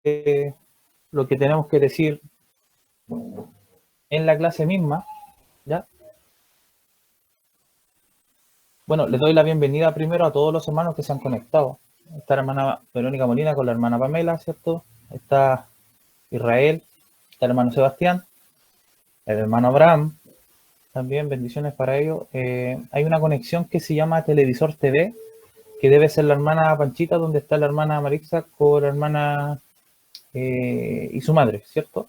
lo que tenemos que decir en la clase misma, ¿ya? Bueno, les doy la bienvenida primero a todos los hermanos que se han conectado. Está la hermana Verónica Molina con la hermana Pamela, ¿cierto? Está Israel, está el hermano Sebastián, el hermano Abraham, también bendiciones para ellos. Hay una conexión que se llama Televisor TV, que debe ser la hermana Panchita, donde está la hermana Marixa con la hermana y su madre, ¿cierto?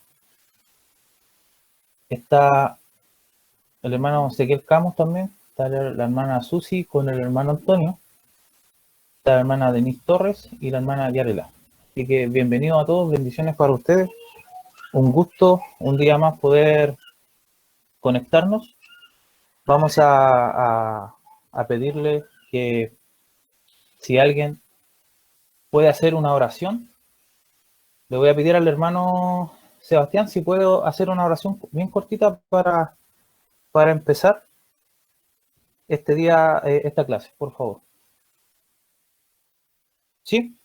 Está el hermano Ezequiel Camus también, está la hermana Susi con el hermano Antonio, está la hermana Denise Torres y la hermana Yarela. Así que bienvenidos a todos, bendiciones para ustedes. Un gusto, un día más poder conectarnos. Vamos a pedirle que si alguien puede hacer una oración, le voy a pedir al hermano Sebastián si puedo hacer una oración bien cortita para empezar este día, esta clase, por favor. ¿Sí?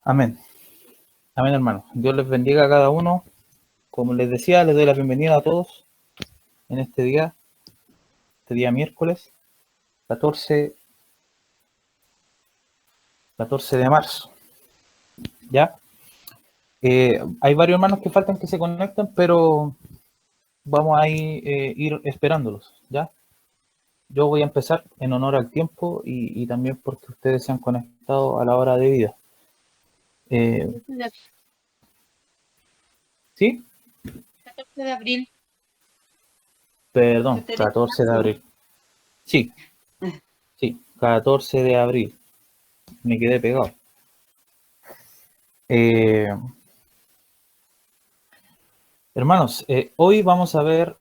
Amén. Amén, hermano. Dios les bendiga a cada uno. Como les decía, les doy la bienvenida a todos en este día miércoles 14, 14 de marzo. ¿Ya? Hay varios hermanos que faltan que se conecten, pero vamos a ir esperándolos, ¿ya? Yo voy a empezar en honor al tiempo y también porque ustedes se han conectado a la hora de vida. ¿Sí? 14 de abril. Perdón, 14 de abril. Sí, sí, 14 de abril. Me quedé pegado. Hermanos, hoy vamos a ver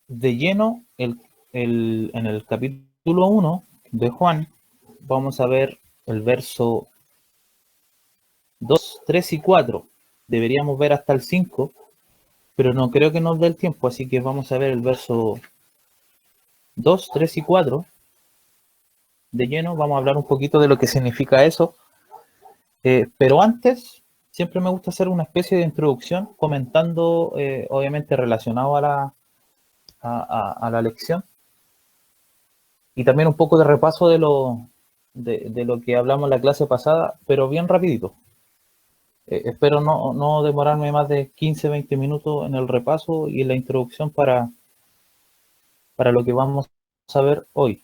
de lleno en el capítulo 1 de Juan, vamos a ver el verso 2, 3 y 4. Deberíamos ver hasta el 5, pero no creo que nos dé el tiempo, así que vamos a ver el verso 2, 3 y 4 de lleno. Vamos a hablar un poquito de lo que significa eso. Pero antes, siempre me gusta hacer una especie de introducción comentando, obviamente relacionado a la lección, y también un poco de repaso de lo que hablamos en la clase pasada, pero bien rapidito. Espero no demorarme más de 15, 20 minutos en el repaso y en la introducción para lo que vamos a ver hoy.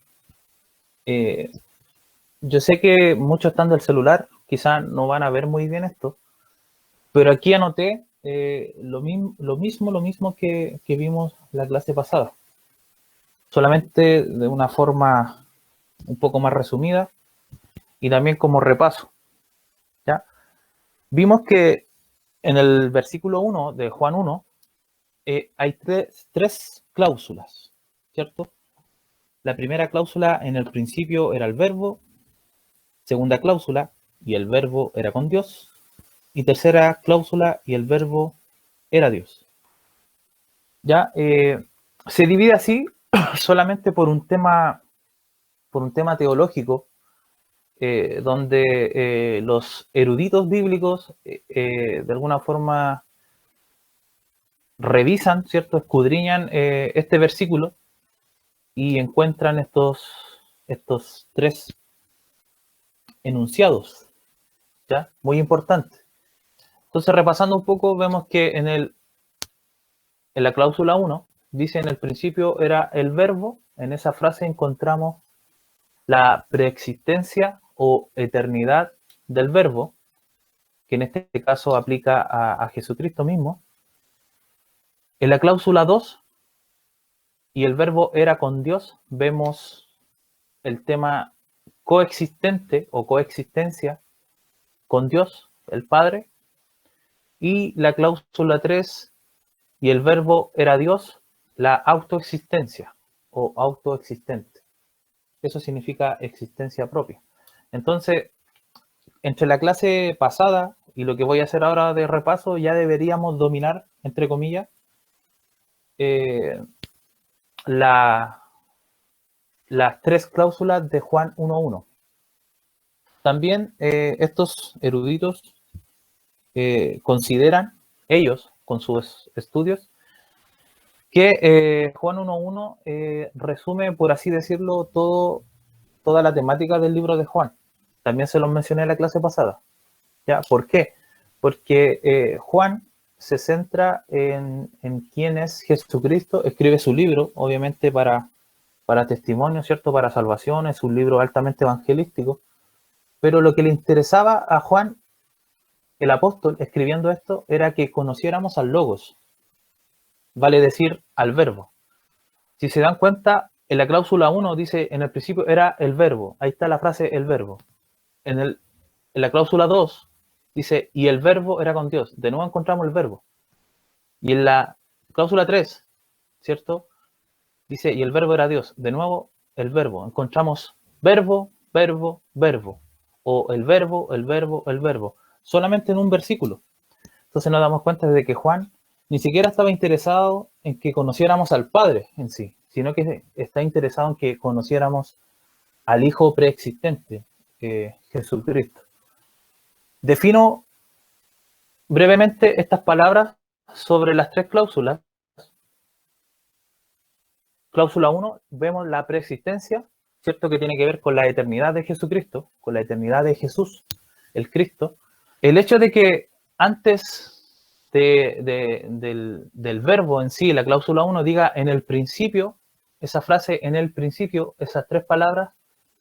Yo sé que muchos están del celular, quizás no van a ver muy bien esto, pero aquí anoté lo mismo que vimos la clase pasada, solamente de una forma un poco más resumida y también como repaso, ¿ya? Vimos que en el versículo 1 de Juan 1 hay tres cláusulas, ¿cierto? La primera cláusula, en el principio era el verbo, segunda cláusula, y el verbo era con Dios, y tercera cláusula, y el verbo era Dios. Ya se divide así solamente por un tema teológico, donde los eruditos bíblicos de alguna forma revisan, ¿cierto? Escudriñan este versículo y encuentran estos tres enunciados, ¿ya? Muy importante. Entonces, repasando un poco, vemos que en la cláusula 1 dice: en el principio era el verbo. En esa frase encontramos la preexistencia o eternidad del verbo, que en este caso aplica a Jesucristo mismo. En la cláusula 2, y el verbo era con Dios, vemos el tema coexistente o coexistencia con Dios, el Padre. Y la cláusula 3, y el verbo era Dios, la autoexistencia o autoexistente. Eso significa existencia propia. Entonces, entre la clase pasada y lo que voy a hacer ahora de repaso, ya deberíamos dominar, entre comillas, las tres cláusulas de Juan 1.1. También estos eruditos consideran, ellos, con sus estudios, que Juan 1.1 resume, por así decirlo, toda la temática del libro de Juan. También se los mencioné en la clase pasada. ¿Ya? ¿Por qué? Porque Juan se centra en quién es Jesucristo, escribe su libro, obviamente para testimonio, ¿cierto? Para salvación, es un libro altamente evangelístico, pero lo que le interesaba a Juan, el apóstol, escribiendo esto, era que conociéramos al Logos, vale decir, al verbo. Si se dan cuenta, en la cláusula 1 dice, en el principio era el verbo, ahí está la frase el verbo. En la cláusula 2 dice, y el verbo era con Dios, de nuevo encontramos el verbo. Y en la cláusula 3, ¿cierto? Dice, y el verbo era Dios, de nuevo el verbo, encontramos verbo, verbo, verbo, o el verbo, el verbo, el verbo, solamente en un versículo. Entonces nos damos cuenta de que Juan ni siquiera estaba interesado en que conociéramos al Padre en sí, sino que está interesado en que conociéramos al Hijo preexistente, Jesucristo. Defino brevemente estas palabras sobre las tres cláusulas. Cláusula 1, vemos la preexistencia, ¿cierto? Que tiene que ver con la eternidad de Jesucristo, con la eternidad de Jesús, el Cristo. El hecho de que antes del verbo en sí, la cláusula 1, diga en el principio, esa frase en el principio, esas tres palabras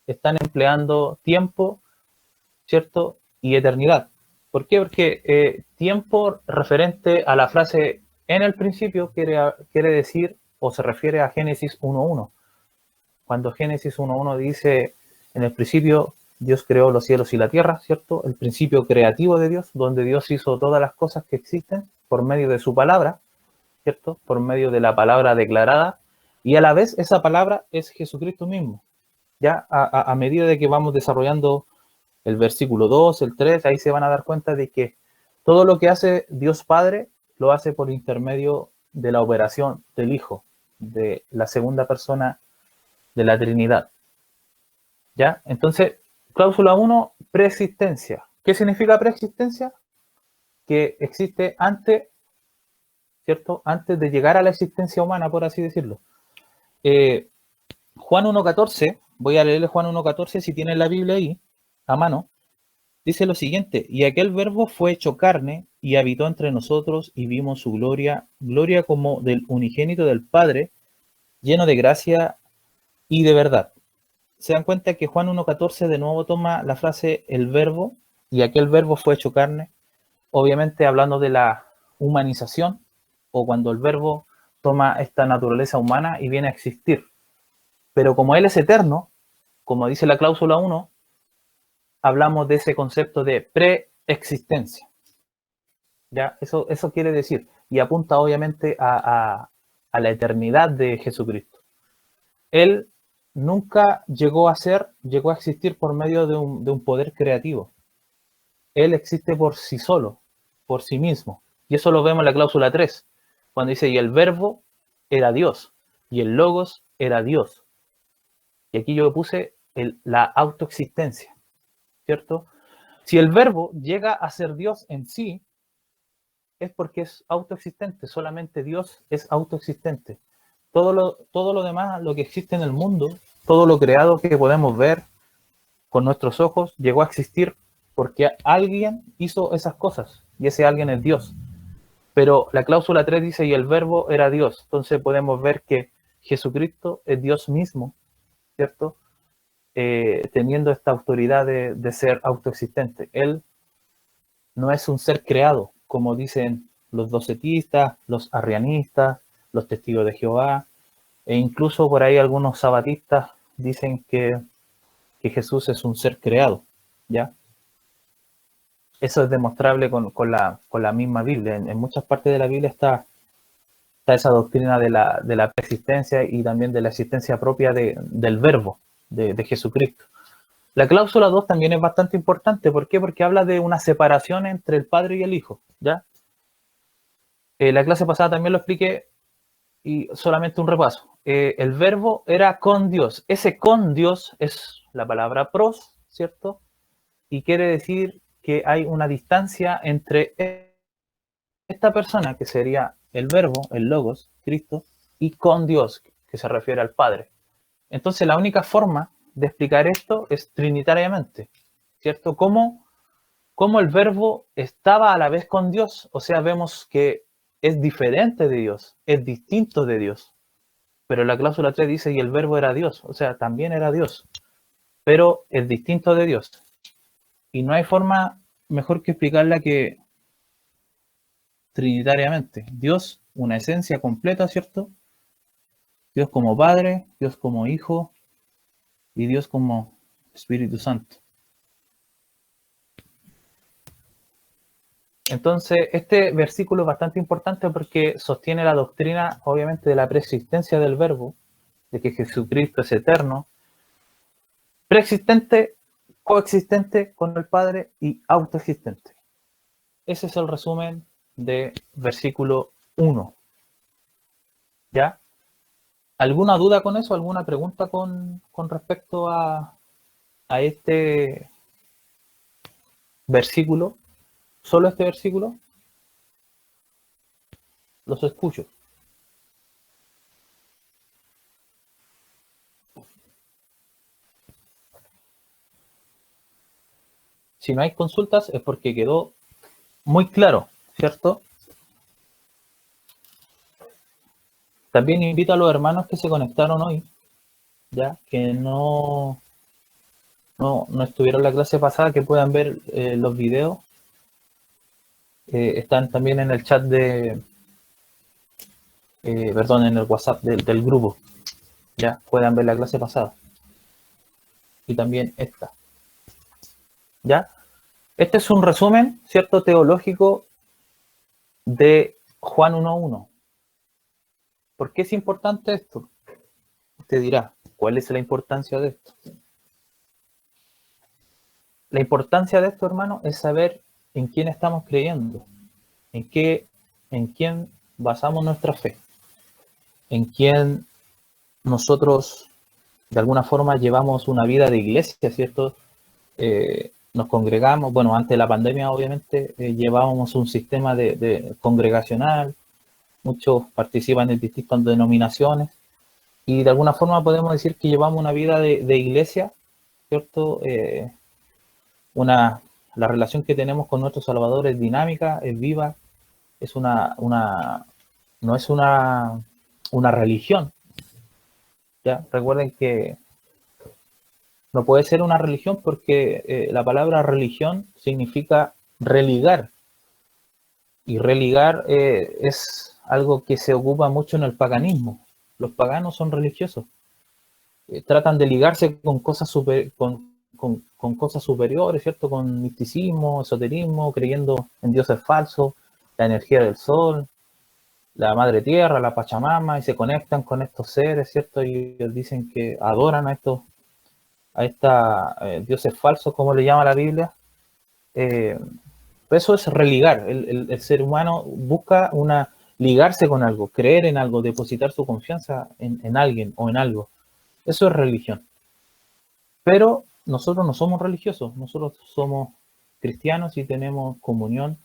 están empleando tiempo, ¿cierto? Y eternidad. ¿Por qué? Porque tiempo referente a la frase en el principio quiere decir o se refiere a Génesis 1.1. Cuando Génesis 1.1 dice en el principio Dios creó los cielos y la tierra, ¿cierto? El principio creativo de Dios, donde Dios hizo todas las cosas que existen por medio de su palabra, ¿cierto? Por medio de la palabra declarada, y a la vez esa palabra es Jesucristo mismo. Ya a medida de que vamos desarrollando el versículo 2, el 3, ahí se van a dar cuenta de que todo lo que hace Dios Padre lo hace por intermedio de la operación del Hijo, de la segunda persona de la Trinidad. ¿Ya? Entonces, cláusula 1, preexistencia. ¿Qué significa preexistencia? Que existe antes, ¿cierto? Antes de llegar a la existencia humana, por así decirlo. Juan 1.14, voy a leerle Juan 1.14 si tienen la Biblia ahí, a mano. Dice lo siguiente, y aquel verbo fue hecho carne y habitó entre nosotros y vimos su gloria, gloria como del unigénito del Padre, lleno de gracia y de verdad. Se dan cuenta que Juan 1.14 de nuevo toma la frase el verbo, y aquel verbo fue hecho carne, obviamente hablando de la humanización, o cuando el verbo toma esta naturaleza humana y viene a existir. Pero como Él es eterno, como dice la cláusula 1, hablamos de ese concepto de preexistencia. ¿Ya? Eso quiere decir, y apunta obviamente a la eternidad de Jesucristo. Él nunca llegó a existir por medio de un poder creativo. Él existe por sí solo, por sí mismo. Y eso lo vemos en la cláusula 3, cuando dice, y el verbo era Dios, y el logos era Dios. Y aquí yo puse la autoexistencia, ¿cierto? Si el verbo llega a ser Dios en sí, es porque es autoexistente, solamente Dios es autoexistente. Todo lo demás, lo que existe en el mundo, todo lo creado que podemos ver con nuestros ojos, llegó a existir porque alguien hizo esas cosas, y ese alguien es Dios. Pero la cláusula 3 dice, y el verbo era Dios. Entonces podemos ver que Jesucristo es Dios mismo, ¿cierto? teniendo esta autoridad de ser autoexistente. Él no es un ser creado, como dicen los docetistas, los arrianistas, los testigos de Jehová, e incluso por ahí algunos sabatistas dicen que Jesús es un ser creado, ¿ya? Eso es demostrable con la misma Biblia. En muchas partes de la Biblia está esa doctrina de la preexistencia y también de la existencia propia del verbo, de Jesucristo. La cláusula 2 también es bastante importante. ¿Por qué? Porque habla de una separación entre el Padre y el Hijo, ¿ya? La clase pasada también lo expliqué y solamente un repaso. El verbo era con Dios. Ese con Dios es la palabra pros, ¿cierto? Y quiere decir que hay una distancia entre esta persona, que sería el verbo, el logos, Cristo, y con Dios, que se refiere al Padre. Entonces la única forma de explicar esto es trinitariamente, ¿cierto? ¿Cómo el verbo estaba a la vez con Dios? O sea, vemos que es diferente de Dios, es distinto de Dios. Pero la cláusula 3 dice, y el verbo era Dios, o sea, también era Dios, pero es distinto de Dios. Y no hay forma mejor que explicarla que trinitariamente. Dios, una esencia completa, ¿cierto? Dios como Padre, Dios como Hijo y Dios como Espíritu Santo. Entonces, este versículo es bastante importante porque sostiene la doctrina, obviamente, de la preexistencia del verbo, de que Jesucristo es eterno, preexistente, coexistente con el Padre y autoexistente. Ese es el resumen de versículo 1. ¿Ya? ¿Alguna duda con eso? ¿Alguna pregunta con respecto a este versículo? ¿Solo este versículo? Los escucho. Si no hay consultas es porque quedó muy claro, ¿cierto? También invito a los hermanos que se conectaron hoy, ya que no estuvieron en la clase pasada, que puedan ver los videos. Están también en el chat perdón, en el WhatsApp del grupo. Ya puedan ver la clase pasada. Y también esta. ¿Ya? Este es un resumen, ¿cierto?, teológico de Juan 1.1. ¿Por qué es importante esto? Usted dirá, ¿cuál es la importancia de esto? La importancia de esto, hermano, es saber en quién estamos creyendo, en quién basamos nuestra fe, en quién nosotros de alguna forma llevamos una vida de iglesia, ¿cierto? Nos congregamos, bueno, antes de la pandemia obviamente llevábamos un sistema de congregacional, muchos participan en distintas denominaciones y de alguna forma podemos decir que llevamos una vida de iglesia, ¿cierto? La relación que tenemos con nuestro Salvador es dinámica, es viva, es no es una religión. ¿Ya? Recuerden que no puede ser una religión porque la palabra religión significa religar. Y religar es algo que se ocupa mucho en el paganismo. Los paganos son religiosos. Tratan de ligarse con cosas con cosas superiores, ¿cierto? Con misticismo, esoterismo, creyendo en dioses falsos, la energía del sol, la madre tierra, la Pachamama, y se conectan con estos seres, ¿cierto? Y ellos dicen que adoran a estos dioses falsos, como le llama la Biblia. Eso es religar. El ser humano busca ligarse con algo, creer en algo, depositar su confianza en alguien o en algo. Eso es religión. Pero nosotros no somos religiosos, nosotros somos cristianos y tenemos comunión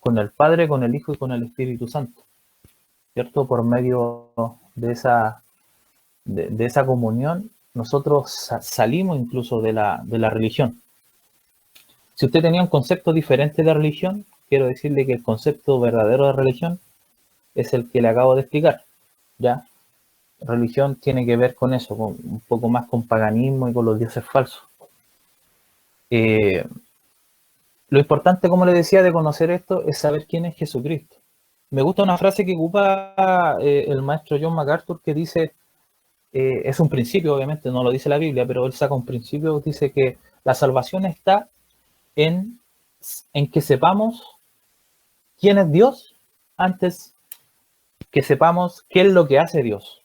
con el Padre, con el Hijo y con el Espíritu Santo, ¿cierto? Por medio de esa comunión, nosotros salimos incluso de la religión. Si usted tenía un concepto diferente de religión, quiero decirle que el concepto verdadero de religión es el que le acabo de explicar, ¿ya? religión tiene que ver con eso, con, un poco más con paganismo y con los dioses falsos. Lo importante, como le decía, de conocer esto es saber quién es Jesucristo. Me gusta una frase que ocupa el maestro John MacArthur que dice, es un principio, obviamente, no lo dice la Biblia, pero él saca un principio, dice que la salvación está en, en que sepamos quién es Dios antes que sepamos qué es lo que hace Dios.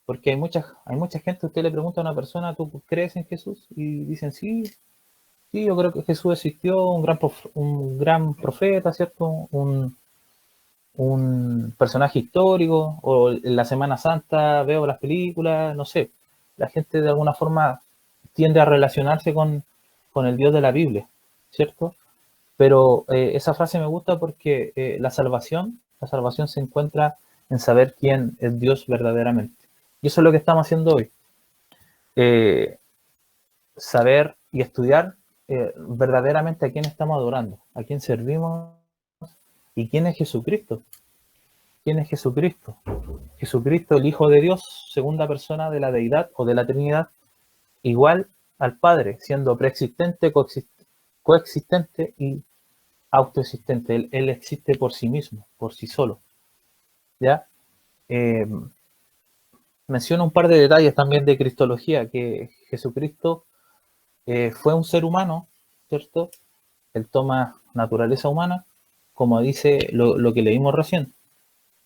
Porque hay mucha gente, usted le pregunta a una persona, ¿tú crees en Jesús? Y dicen, sí, sí, yo creo que Jesús existió, un gran profeta, ¿cierto? Un personaje histórico, o en la Semana Santa veo las películas, no sé. La gente de alguna forma tiende a relacionarse con el Dios de la Biblia, ¿cierto? Pero esa frase me gusta porque la salvación se encuentra en saber quién es Dios verdaderamente. Y eso es lo que estamos haciendo hoy. Eh, Saber y estudiar verdaderamente a quién estamos adorando, a quién servimos y quién es Jesucristo. ¿Quién es Jesucristo? Jesucristo, el Hijo de Dios, segunda persona de la deidad o de la Trinidad, igual al Padre, siendo preexistente, coexistente y autoexistente. Él existe por sí mismo, por sí solo. ¿Ya? Eh, Menciono un par de detalles también de Cristología, que Jesucristo fue un ser humano, ¿cierto? Él toma naturaleza humana, como dice lo que leímos recién,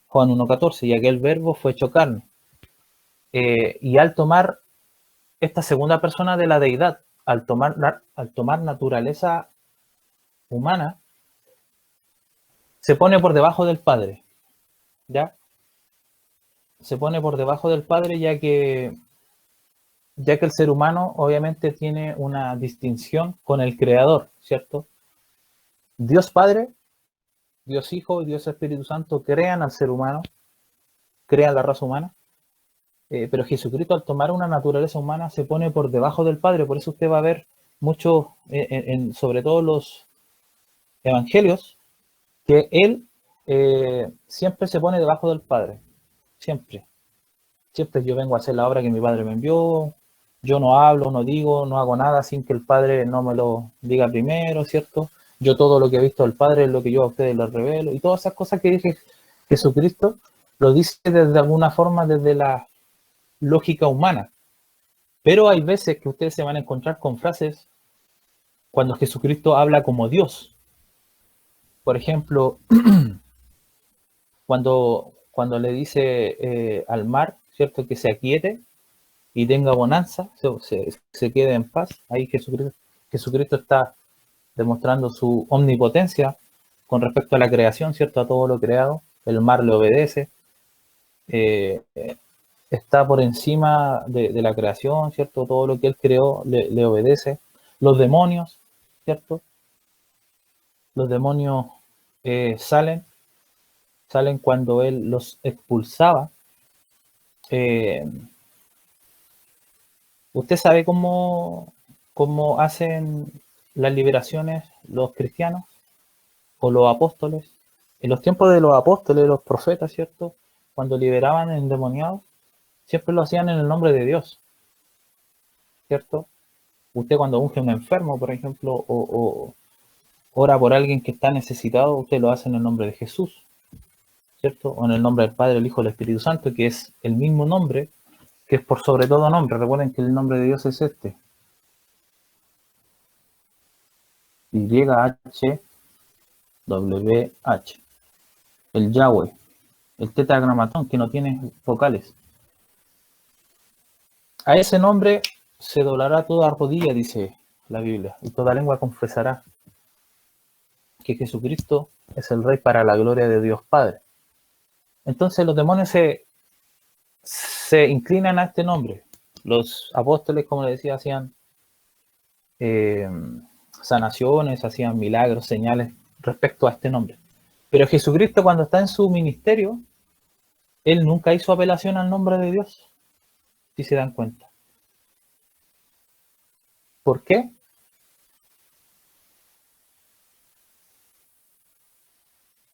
Juan 1.14, y aquel verbo fue hecho carne. Y al tomar esta segunda persona de la deidad, al tomar naturaleza humana, se pone por debajo del Padre, ¿ya? Se pone por debajo del Padre ya que el ser humano obviamente tiene una distinción con el Creador, ¿cierto? Dios Padre, Dios Hijo y Dios Espíritu Santo crean al ser humano, crean la raza humana, pero Jesucristo al tomar una naturaleza humana se pone por debajo del Padre, por eso usted va a ver mucho, sobre todo los evangelios, que Él siempre se pone debajo del Padre, siempre. Siempre yo vengo a hacer la obra que mi Padre me envió, yo no hablo, no digo, no hago nada sin que el Padre no me lo diga primero, ¿cierto? Yo todo lo que he visto del Padre es lo que yo a ustedes les revelo, y todas esas cosas que dice Jesucristo, lo dice desde alguna forma, desde la lógica humana. Pero hay veces que ustedes se van a encontrar con frases cuando Jesucristo habla como Dios. Por ejemplo, cuando le dice al mar, ¿cierto? Que se aquiete y tenga bonanza, se quede en paz. Ahí Jesucristo está demostrando su omnipotencia con respecto a la creación, ¿cierto? A todo lo creado. El mar le obedece. Eh, Está por encima de la creación, ¿cierto? Todo lo que él creó le obedece. Los demonios, ¿cierto? Los demonios salen cuando él los expulsaba. Eh, ¿Usted sabe cómo hacen las liberaciones los cristianos o los apóstoles? En los tiempos de los apóstoles, los profetas, ¿cierto? Cuando liberaban endemoniados, siempre lo hacían en el nombre de Dios, ¿cierto? Usted cuando unge a un enfermo, por ejemplo, o ora por alguien que está necesitado, usted lo hace en el nombre de Jesús, ¿cierto? O en el nombre del Padre, el Hijo y el Espíritu Santo, que es el mismo nombre, que es por sobre todo nombre. Recuerden que el nombre de Dios es este, YHWH, el Yahweh, el tetragramatón, que no tiene vocales. A ese nombre se doblará toda rodilla, dice la Biblia, y toda lengua confesará que Jesucristo es el Rey para la gloria de Dios Padre. Entonces los demonios se inclinan a este nombre. Los apóstoles, como le decía, hacían eh, sanaciones, hacían milagros, señales respecto a este nombre. Pero Jesucristo, cuando está en su ministerio, él nunca hizo apelación al nombre de Dios, si se dan cuenta. ¿Por qué?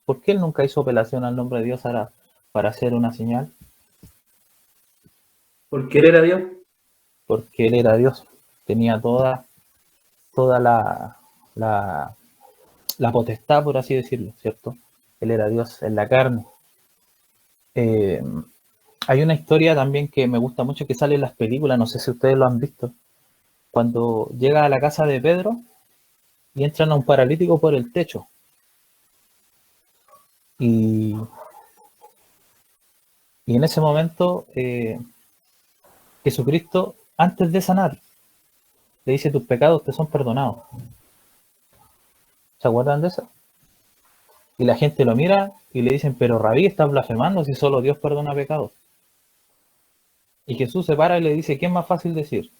¿Por qué él nunca hizo apelación al nombre de Dios para hacer una señal? Porque él era Dios. porque él era Dios. Tenía toda la potestad, por así decirlo, ¿cierto? Él era Dios en la carne. Hay una historia también que me gusta mucho que sale en las películas, no sé si ustedes lo han visto, cuando llega a la casa de Pedro y entran a un paralítico por el techo. Y en ese momento, Jesucristo, antes de sanar, le dice: tus pecados te son perdonados. ¿Se acuerdan de eso? Y la gente lo mira y le dicen: pero Rabí, estás blasfemando si solo Dios perdona pecados. Y Jesús se para y le dice: ¿qué es más fácil decir?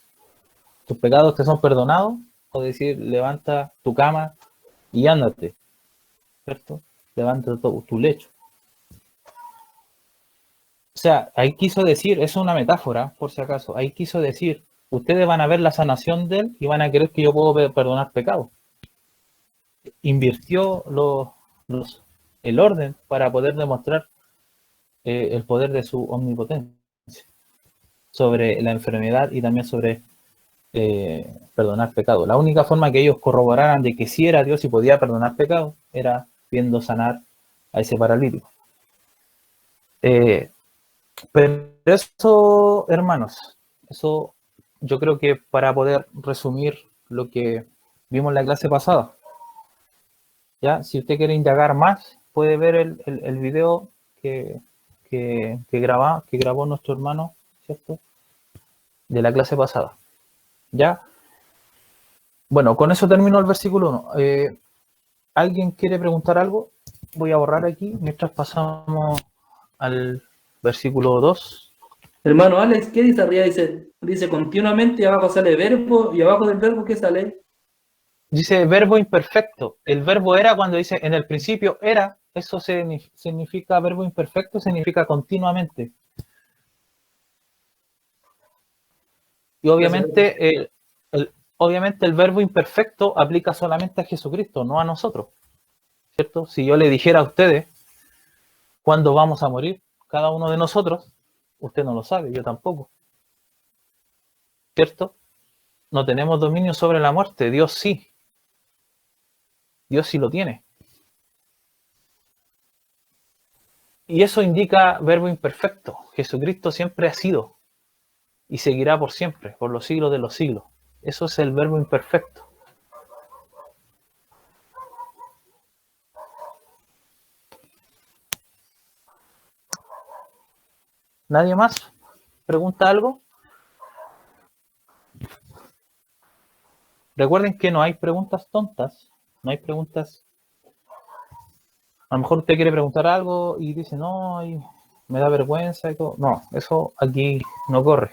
¿Tus pecados te son perdonados? O decir: levanta tu cama y ándate, ¿cierto? Levanta tu lecho. O sea, ahí quiso decir, es una metáfora, por si acaso, ahí quiso decir: ustedes van a ver la sanación de él y van a creer que yo puedo perdonar pecados. Invirtió el orden para poder demostrar el poder de su omnipotencia sobre la enfermedad y también sobre perdonar pecados. La única forma que ellos corroboraran de que sí era Dios y podía perdonar pecados era viendo sanar a ese paralítico. Pero eso, hermanos, eso yo creo que para poder resumir lo que vimos en la clase pasada, ¿ya? Si usted quiere indagar más, puede ver el video que grabó nuestro hermano, ¿cierto? De la clase pasada, ¿ya? Bueno, con eso termino el versículo 1. ¿Alguien quiere preguntar algo? Voy a borrar aquí mientras pasamos al versículo 2. Hermano Alex, ¿qué dice arriba? Dice continuamente y abajo sale verbo y abajo del verbo ¿qué sale? Dice verbo imperfecto. El verbo era cuando dice en el principio era, eso significa verbo imperfecto, significa continuamente. Y obviamente obviamente el verbo imperfecto aplica solamente a Jesucristo, no a nosotros, ¿cierto? Si yo le dijera a ustedes cuándo vamos a morir, cada uno de nosotros, usted no lo sabe, yo tampoco, ¿cierto? No tenemos dominio sobre la muerte, Dios sí. Dios sí lo tiene. Y eso indica verbo imperfecto. Jesucristo siempre ha sido y seguirá por siempre, por los siglos de los siglos. Eso es el verbo imperfecto. ¿Nadie más pregunta algo? Recuerden que no hay preguntas tontas, no hay preguntas. A lo mejor usted quiere preguntar algo y dice: no, me da vergüenza y todo. No, eso aquí no corre.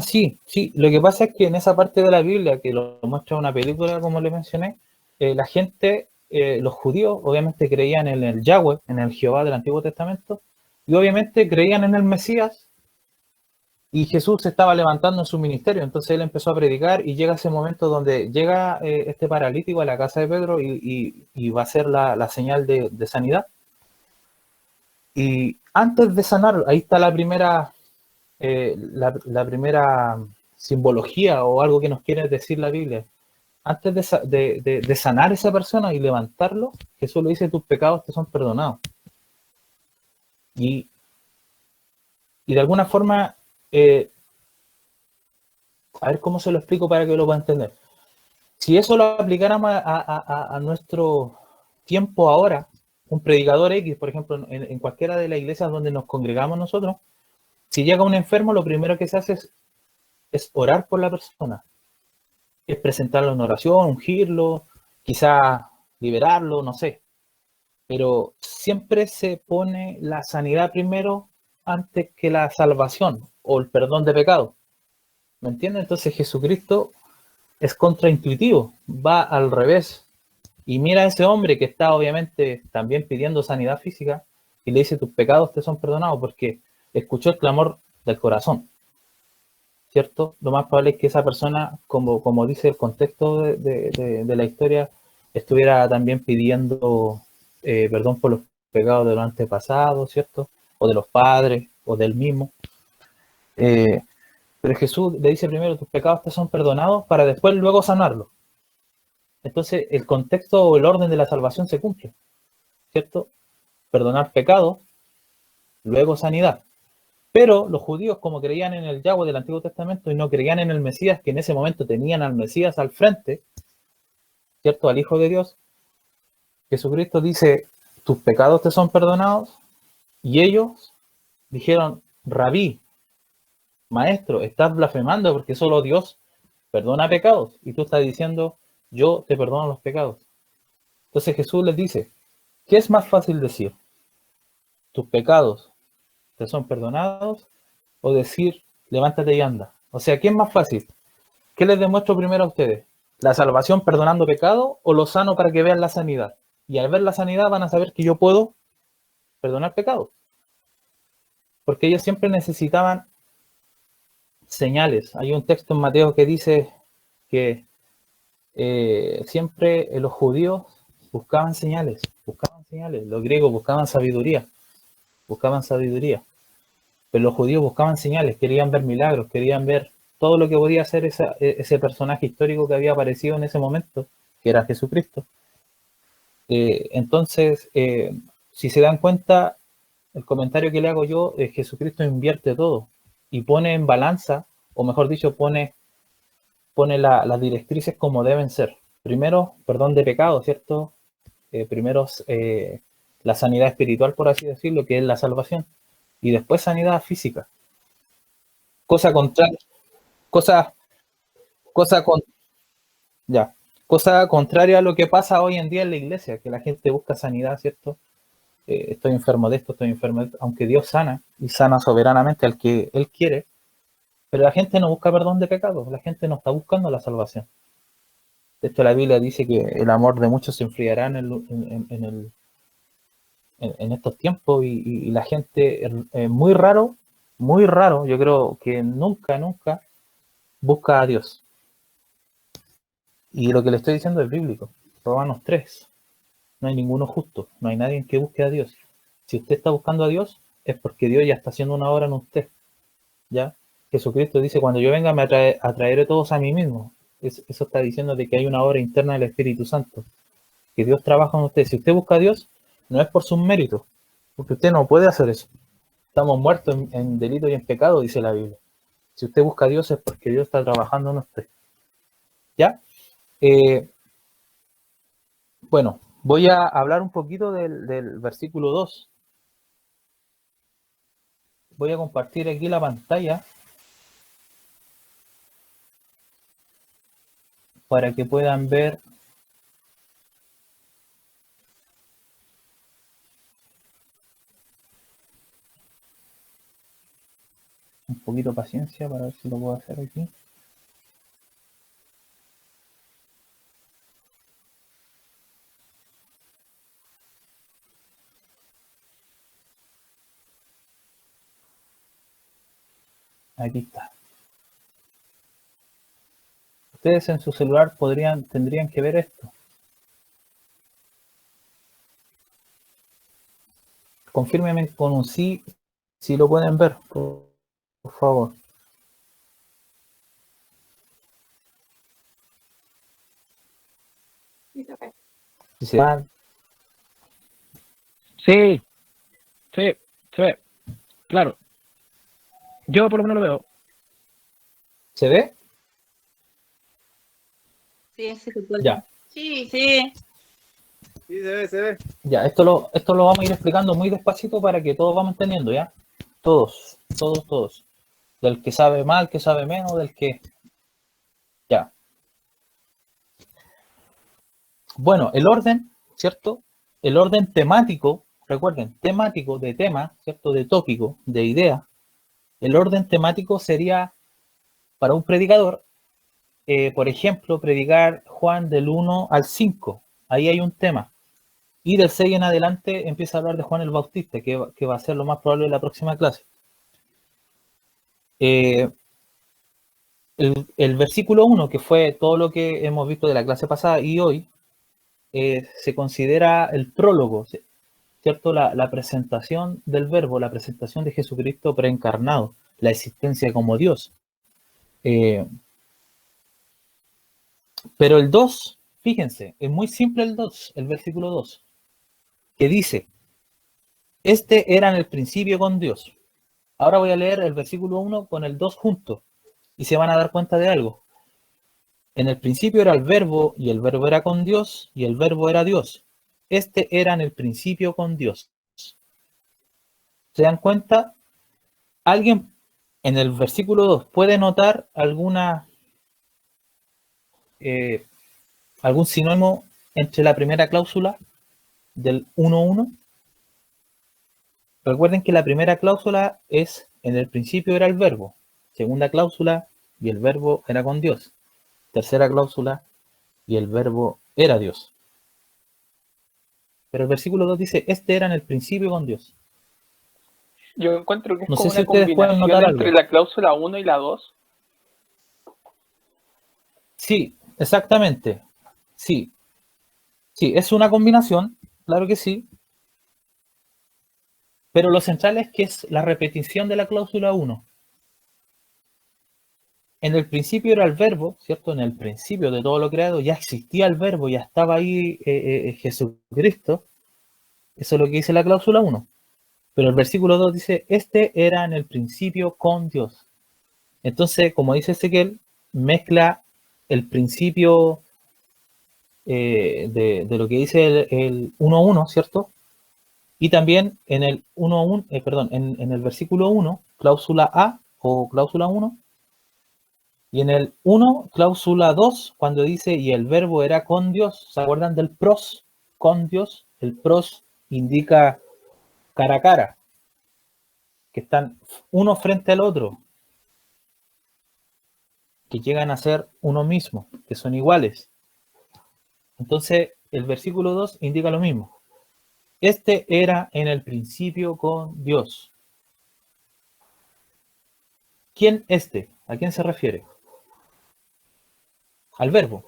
Sí, sí. Lo que pasa es que en esa parte de la Biblia, que lo muestra una película, como le mencioné, la gente, los judíos, obviamente creían en el Yahweh, en el Jehová del Antiguo Testamento, y obviamente creían en el Mesías, y Jesús se estaba levantando en su ministerio. Entonces él empezó a predicar y llega ese momento donde llega este paralítico a la casa de Pedro y va a ser la señal de sanidad. Y antes de sanar, ahí está la primera simbología o algo que nos quiere decir la Biblia. Antes de sanar a esa persona y levantarlo, Jesús le dice: tus pecados te son perdonados. Y de alguna forma, a ver cómo se lo explico para que lo pueda entender. Si eso lo aplicáramos a nuestro tiempo ahora, un predicador X, por ejemplo, en cualquiera de las iglesias donde nos congregamos nosotros, si llega un enfermo, lo primero que se hace es orar por la persona. Es presentarlo en oración, ungirlo, quizá liberarlo, no sé. Pero siempre se pone la sanidad primero antes que la salvación o el perdón de pecado. ¿Me entiendes? Entonces Jesucristo es contraintuitivo, va al revés. Y mira a ese hombre que está obviamente también pidiendo sanidad física y le dice, tus pecados te son perdonados, porque escuchó el clamor del corazón, ¿cierto? Lo más probable es que esa persona, como dice el contexto de la historia, estuviera también pidiendo perdón por los pecados de los antepasados, ¿cierto? O de los padres, o del mismo. Pero Jesús le dice primero, tus pecados te son perdonados, para después luego sanarlos. Entonces el contexto o el orden de la salvación se cumple, ¿cierto? Perdonar pecados, luego sanidad. Pero los judíos, como creían en el Yahweh del Antiguo Testamento y no creían en el Mesías, que en ese momento tenían al Mesías al frente, ¿cierto? Al Hijo de Dios, Jesucristo dice, tus pecados te son perdonados, y ellos dijeron, Rabí, maestro, estás blasfemando porque solo Dios perdona pecados, y tú estás diciendo, yo te perdono los pecados. Entonces Jesús les dice, ¿qué es más fácil decir? ¿Tus pecados te son perdonados? O decir, levántate y anda. O sea, ¿qué es más fácil? ¿Qué les demuestro primero a ustedes? ¿La salvación perdonando pecado o lo sano para que vean la sanidad? Y al ver la sanidad van a saber que yo puedo perdonar pecados. Porque ellos siempre necesitaban señales. Hay un texto en Mateo que dice que siempre los judíos buscaban señales. Los griegos buscaban sabiduría. Pero los judíos buscaban señales, querían ver milagros, querían ver todo lo que podía hacer ese personaje histórico que había aparecido en ese momento, que era Jesucristo. Entonces, si se dan cuenta, el comentario que le hago yo es Jesucristo invierte todo y pone en balanza, o mejor dicho, pone las directrices como deben ser. Primero, perdón de pecado, ¿cierto? Primero, la sanidad espiritual, por así decirlo, que es la salvación. Y después sanidad física. Cosa contraria, cosa, cosa, con, ya, cosa contraria a lo que pasa hoy en día en la iglesia, que la gente busca sanidad, ¿cierto? Estoy enfermo de esto, estoy enfermo de esto, aunque Dios sana, y sana soberanamente al que Él quiere, pero la gente no busca perdón de pecados, la gente no está buscando la salvación. De hecho, la Biblia dice que el amor de muchos se enfriará en estos tiempos y la gente, muy raro, yo creo que nunca busca a Dios. Y lo que le estoy diciendo es bíblico. Romanos 3. No hay ninguno justo, no hay nadie que busque a Dios. Si usted está buscando a Dios, es porque Dios ya está haciendo una obra en usted. ¿Ya? Jesucristo dice, cuando yo venga me atraeré todos a mí mismo. Eso está diciendo de que hay una obra interna del Espíritu Santo. Que Dios trabaja en usted. Si usted busca a Dios, no es por sus méritos, porque usted no puede hacer eso. Estamos muertos en delito y en pecado, dice la Biblia. Si usted busca a Dios es porque Dios está trabajando en usted. ¿Ya? Bueno, voy a hablar un poquito del versículo 2. Voy a compartir aquí la pantalla para que puedan ver. Un poquito de paciencia para ver si lo puedo hacer aquí. Aquí está. Ustedes en su celular tendrían que ver esto. Confírmenme con un sí si lo pueden ver, por favor. Si se dan, Sí, sí, se ve, claro. Yo por lo menos lo veo. ¿se ve? Sí, sí se puede. Ya. Sí, sí. Sí, se ve. Ya, esto lo vamos a ir explicando muy despacito para que todos vamos entendiendo, ¿ya? Todos. Del que sabe más, que sabe menos, del que... Ya. Bueno, el orden, ¿cierto? El orden temático, recuerden, temático de tema, ¿cierto? De tópico, de idea. El orden temático sería, para un predicador, por ejemplo, predicar Juan del 1 al 5. ahí hay un tema. Y del 6 en adelante empieza a hablar de Juan el Bautista, que va a ser lo más probable en la próxima clase. El versículo 1, que fue todo lo que hemos visto de la clase pasada y hoy, se considera el prólogo, ¿cierto? La presentación del verbo, la presentación de Jesucristo preencarnado, la existencia como Dios. Pero el 2, fíjense, es muy simple el 2, el versículo 2, que dice, este era en el principio con Dios. Ahora voy a leer el versículo 1 con el 2 juntos y se van a dar cuenta de algo. En el principio era el verbo y el verbo era con Dios y el verbo era Dios. Este era en el principio con Dios. ¿Se dan cuenta? ¿Alguien en el versículo 2 puede notar algún sinónimo entre la primera cláusula del 1.1? Recuerden que la primera cláusula es en el principio era el verbo. Segunda cláusula, y el verbo era con Dios. Tercera cláusula, y el verbo era Dios. Pero el versículo 2 dice, este era en el principio con Dios. Yo encuentro que es No como sé si una ustedes pueden combinación notar entre algo. la cláusula 1 y la 2. Sí, exactamente. Sí. Sí, es una combinación, claro que sí. Pero lo central es que es la repetición de la cláusula 1. En el principio era el verbo, ¿cierto? En el principio de todo lo creado ya existía el verbo, ya estaba ahí Jesucristo. Eso es lo que dice la cláusula 1. Pero el versículo 2 dice, este era en el principio con Dios. Entonces, como dice Ezequiel, mezcla el principio de lo que dice el 1.1, ¿cierto? Y también en el 1.1, en el versículo 1, cláusula A o cláusula 1, y en el 1, cláusula 2, cuando dice, y el verbo era con Dios, ¿se acuerdan del pros? Con Dios, el pros indica cara a cara, que están uno frente al otro, que llegan a ser uno mismo, que son iguales. Entonces, el versículo 2 indica lo mismo. Este era en el principio con Dios. ¿Quién este? ¿A quién se refiere? Al verbo,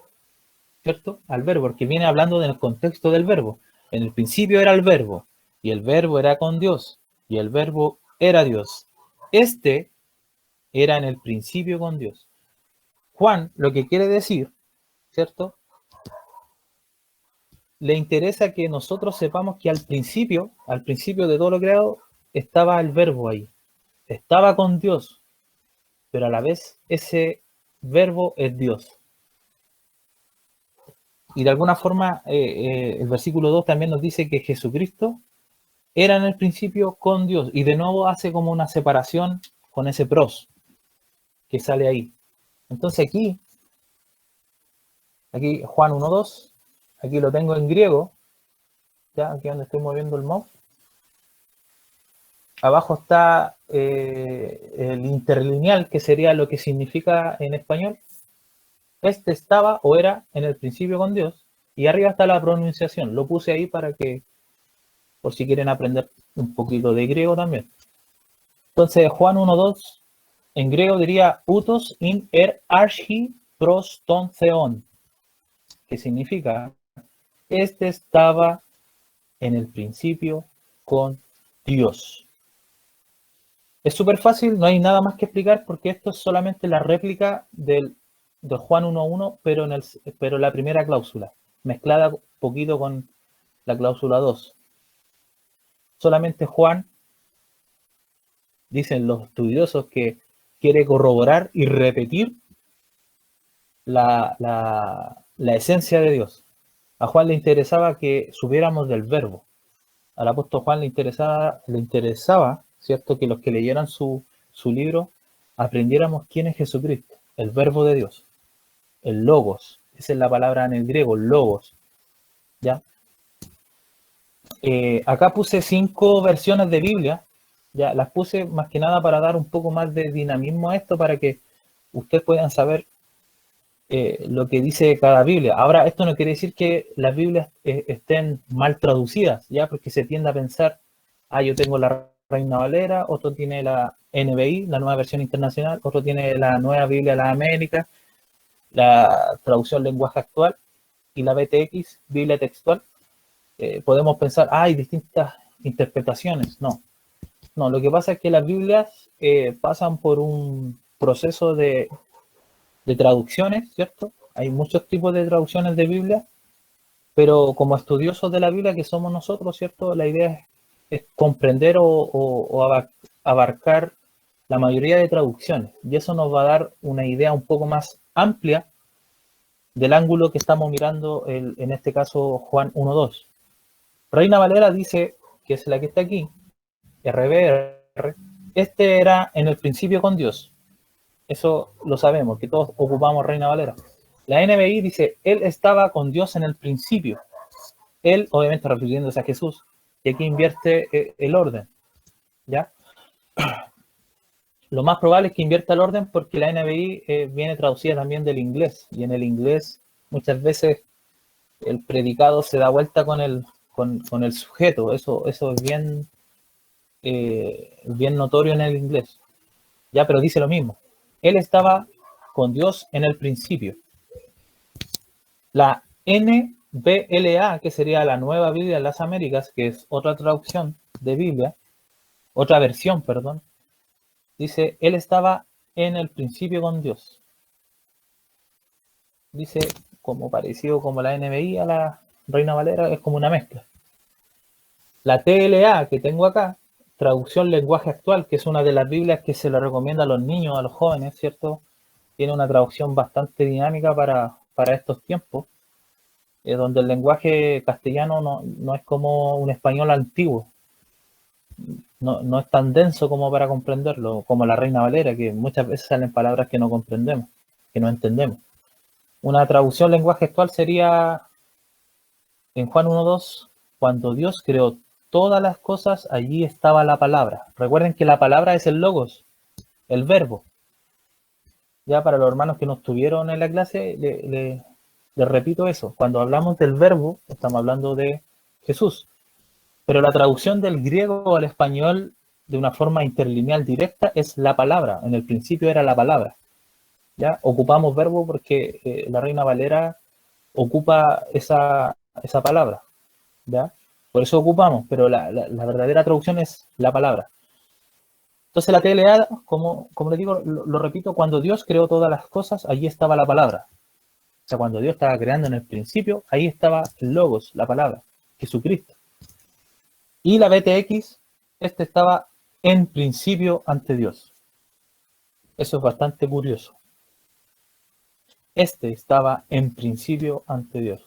¿cierto? Al verbo, porque viene hablando del contexto del verbo. En el principio era el verbo, y el verbo era con Dios, y el verbo era Dios. Este era en el principio con Dios. Juan, lo que quiere decir, ¿cierto? Le interesa que nosotros sepamos que al principio de todo lo creado, estaba el verbo ahí. Estaba con Dios, pero a la vez ese verbo es Dios. Y de alguna forma, el versículo 2 también nos dice que Jesucristo era en el principio con Dios. Y de nuevo hace como una separación con ese pros que sale ahí. Entonces aquí Juan 1.2, aquí lo tengo en griego, ya aquí donde estoy moviendo el mouse. Abajo está el interlineal, que sería lo que significa en español. Este estaba o era en el principio con Dios. Y arriba está la pronunciación. Lo puse ahí para que, por si quieren aprender un poquito de griego también. Entonces, Juan 1.2, en griego diría utos in archi pros ton theon, que significa, este estaba en el principio con Dios. Es súper fácil, no hay nada más que explicar porque esto es solamente la réplica de Juan 1.1, pero la primera cláusula, mezclada un poquito con la cláusula 2. Solamente Juan, dicen los estudiosos, que quiere corroborar y repetir la esencia de Dios. A Juan le interesaba que supiéramos del verbo. Al apóstol Juan le interesaba, ¿cierto?, que los que leyeran su libro aprendiéramos quién es Jesucristo, el verbo de Dios, el logos. Esa es la palabra en el griego, logos. ¿Ya? Acá puse 5 versiones de Biblia. Ya las puse más que nada para dar un poco más de dinamismo a esto, para que ustedes puedan saber lo que dice cada Biblia. Ahora, esto no quiere decir que las Biblias estén mal traducidas, ya, porque se tiende a pensar, yo tengo la Reina Valera, otro tiene la NBI, la nueva versión internacional, otro tiene la nueva Biblia de las Américas, la traducción lenguaje actual, y la BTX, Biblia textual. Podemos pensar, hay distintas interpretaciones. No, lo que pasa es que las Biblias pasan por un proceso de traducciones, ¿cierto? Hay muchos tipos de traducciones de Biblia, pero como estudiosos de la Biblia que somos nosotros, ¿cierto? La idea es comprender o abarcar la mayoría de traducciones, y eso nos va a dar una idea un poco más amplia del ángulo que estamos mirando, en este caso Juan 1.2. Reina Valera dice, que es la que está aquí, RBR, este era en el principio con Dios. Eso lo sabemos, que todos ocupamos Reina Valera. La NBI dice, él estaba con Dios en el principio. Él, obviamente refiriéndose a Jesús, y aquí invierte el orden, ¿ya? Lo más probable es que invierta el orden porque la NBI viene traducida también del inglés, y en el inglés muchas veces el predicado se da vuelta con el sujeto. Eso es bien notorio en el inglés, ya, pero dice lo mismo. Él estaba con Dios en el principio. La NBLA, que sería la Nueva Biblia de las Américas, que es otra traducción de Biblia, otra versión, perdón, dice, él estaba en el principio con Dios. Dice, como parecido como la NBI a la Reina Valera, es como una mezcla. La TLA que tengo acá, traducción lenguaje actual, que es una de las Biblias que se le recomienda a los niños, a los jóvenes, ¿cierto? Tiene una traducción bastante dinámica para estos tiempos, donde el lenguaje castellano no es como un español antiguo, no es tan denso como para comprenderlo, como la Reina Valera, que muchas veces salen palabras que no comprendemos, que no entendemos. Una traducción lenguaje actual sería en Juan 1.2, cuando Dios creó todas las cosas, allí estaba la palabra. Recuerden que la palabra es el logos, el verbo. Ya para los hermanos que no estuvieron en la clase, les repito eso. Cuando hablamos del verbo, estamos hablando de Jesús. Pero la traducción del griego al español de una forma interlineal directa es la palabra. En el principio era la palabra. ¿Ya? Ocupamos verbo porque la Reina Valera ocupa esa palabra. ¿Ya? Por eso ocupamos, pero la verdadera traducción es la palabra. Entonces la TLA, como les digo, lo repito, cuando Dios creó todas las cosas, allí estaba la palabra. O sea, cuando Dios estaba creando en el principio, ahí estaba el logos, la palabra, Jesucristo. Y la BTX, estaba en principio ante Dios. Eso es bastante curioso. Estaba en principio ante Dios.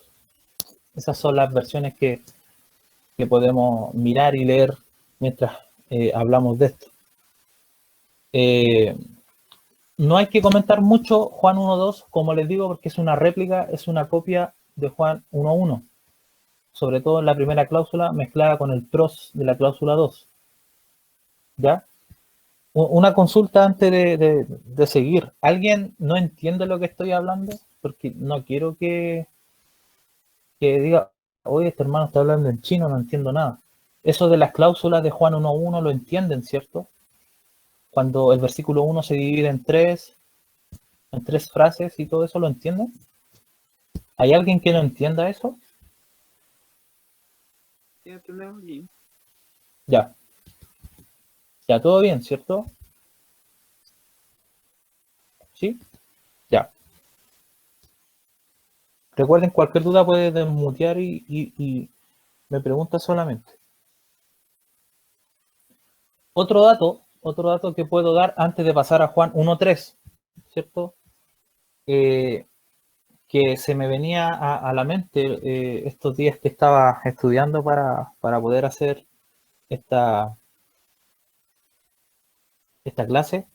Esas son las versiones que podemos mirar y leer mientras hablamos de esto. No hay que comentar mucho Juan 1.2, como les digo, porque es una réplica, es una copia de Juan 1.1, sobre todo en la primera cláusula mezclada con el pros de la cláusula 2. ¿Ya? Una consulta antes de seguir. ¿Alguien no entiende lo que estoy hablando? Porque no quiero que diga, oye, este hermano está hablando en chino, no entiendo nada. Eso de las cláusulas de Juan 1.1 lo entienden, ¿cierto? Cuando el versículo 1 se divide en tres frases y todo eso, ¿lo entienden? ¿Hay alguien que no entienda eso? Sí, entendemos bien. Ya. Ya, todo bien, ¿cierto? ¿Sí? Ya. Recuerden, cualquier duda puede desmutear y me pregunta solamente. Otro dato que puedo dar antes de pasar a Juan 1.3, ¿cierto? Que se me venía a la mente estos días que estaba estudiando para poder hacer esta clase,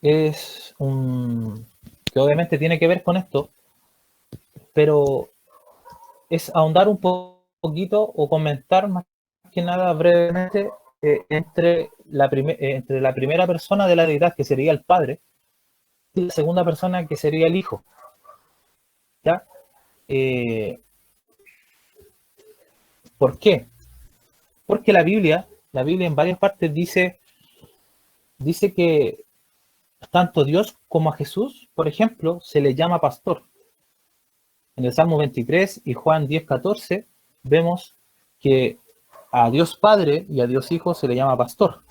es que obviamente tiene que ver con esto, pero es ahondar un poquito o comentar más que nada brevemente entre la primera persona de la deidad, que sería el Padre, la segunda persona que sería el Hijo. ¿Ya? ¿Por qué? Porque la Biblia en varias partes dice que tanto Dios como a Jesús, por ejemplo, se le llama pastor. En el Salmo 23 y Juan 10:14 vemos que a Dios Padre y a Dios Hijo se le llama pastor.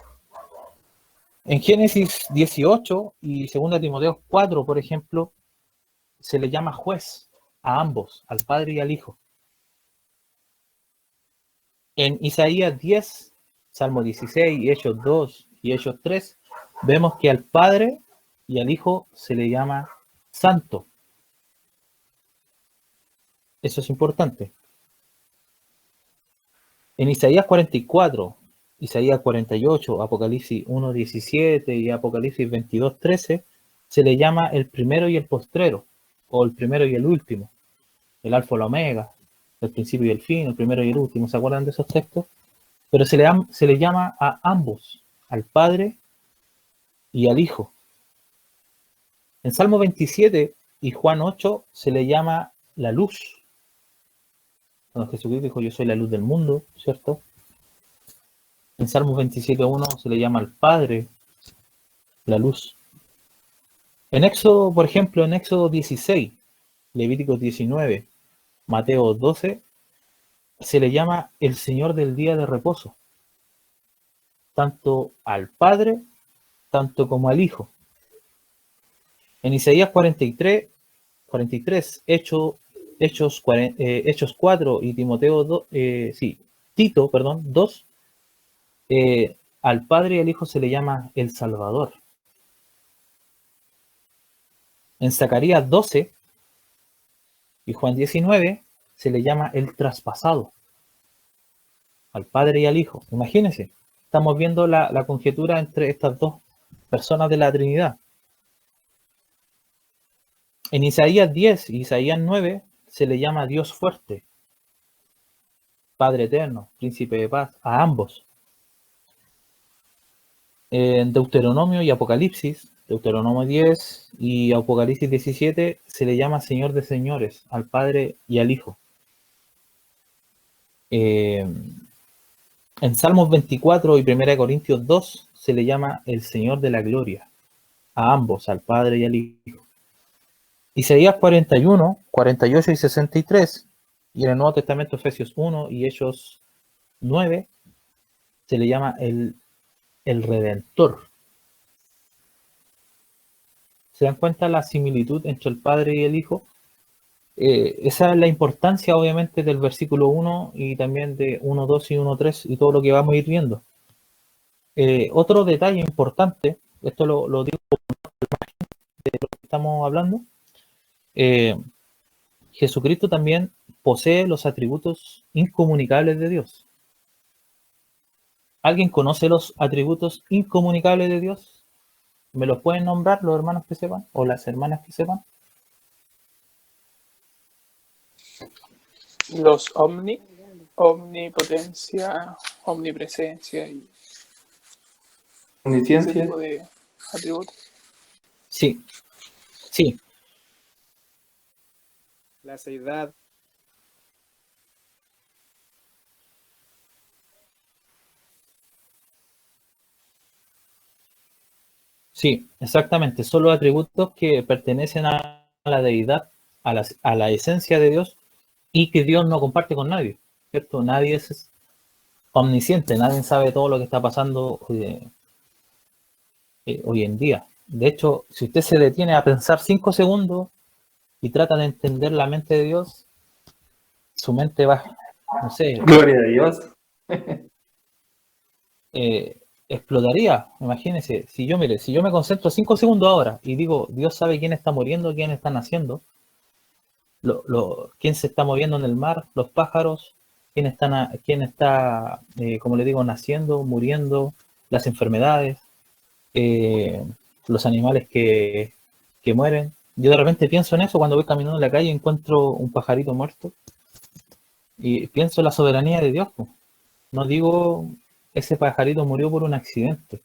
En Génesis 18 y 2 Timoteo 4, por ejemplo, se le llama juez a ambos, al Padre y al Hijo. En Isaías 10, Salmo 16, Hechos 2 y Hechos 3, vemos que al Padre y al Hijo se le llama santo. Eso es importante. En Isaías 44, Isaías 48, Apocalipsis 1:17 y Apocalipsis 22:13, se le llama el primero y el postrero, o el primero y el último, el alfa y la omega, el principio y el fin, el primero y el último. ¿Se acuerdan de esos textos? Pero se le llama a ambos, al Padre y al Hijo. En Salmo 27 y Juan 8 se le llama la luz. Cuando Jesucristo dijo, yo soy la luz del mundo, ¿cierto? En Salmo 27:1 se le llama al Padre la luz. En Éxodo, por ejemplo, en Éxodo 16, Levíticos 19, Mateo 12, se le llama el Señor del día de reposo, tanto al Padre, tanto como al Hijo. En Isaías 43, Hechos 4 y Tito 2, al Padre y al Hijo se le llama el Salvador. En Zacarías 12 y Juan 19 se le llama el traspasado, al Padre y al Hijo. Imagínense, estamos viendo la conjetura entre estas dos personas de la Trinidad. En Isaías 10 y Isaías 9 se le llama Dios fuerte, Padre eterno, Príncipe de paz, a ambos. En Deuteronomio y Apocalipsis, Deuteronomio 10 y Apocalipsis 17, se le llama Señor de señores, al Padre y al Hijo. En Salmos 24 y 1 Corintios 2 se le llama el Señor de la gloria, a ambos, al Padre y al Hijo. Isaías 41, 48 y 63, y en el Nuevo Testamento Efesios 1 y Hechos 9, se le llama el Redentor. ¿Se dan cuenta la similitud entre el Padre y el Hijo? Esa es la importancia, obviamente, del versículo 1 y también de 1.2 y 1.3 y todo lo que vamos a ir viendo. Otro detalle importante, esto lo digo de lo que estamos hablando, Jesucristo también posee los atributos incomunicables de Dios. ¿Alguien conoce los atributos incomunicables de Dios? ¿Me los pueden nombrar los hermanos que sepan o las hermanas que sepan? Los omnipotencia, omnipresencia y ese Omnisciencia. tipo de atributos. Sí, sí, La seidad. sí, exactamente. Son los atributos que pertenecen a la deidad, a la esencia de Dios y que Dios no comparte con nadie, ¿cierto? Nadie es omnisciente, nadie sabe todo lo que está pasando hoy en día. De hecho, si usted se detiene a pensar 5 segundos y trata de entender la mente de Dios, su mente va, no sé, Gloria a Dios. explotaría. Imagínese, si yo me concentro 5 segundos ahora y digo, Dios sabe quién está muriendo, quién está naciendo, quién se está moviendo en el mar, los pájaros, quién está, como le digo, naciendo, muriendo, las enfermedades, los animales que mueren. Yo de repente pienso en eso cuando voy caminando en la calle y encuentro un pajarito muerto y pienso en la soberanía de Dios. No digo ese pajarito murió por un accidente,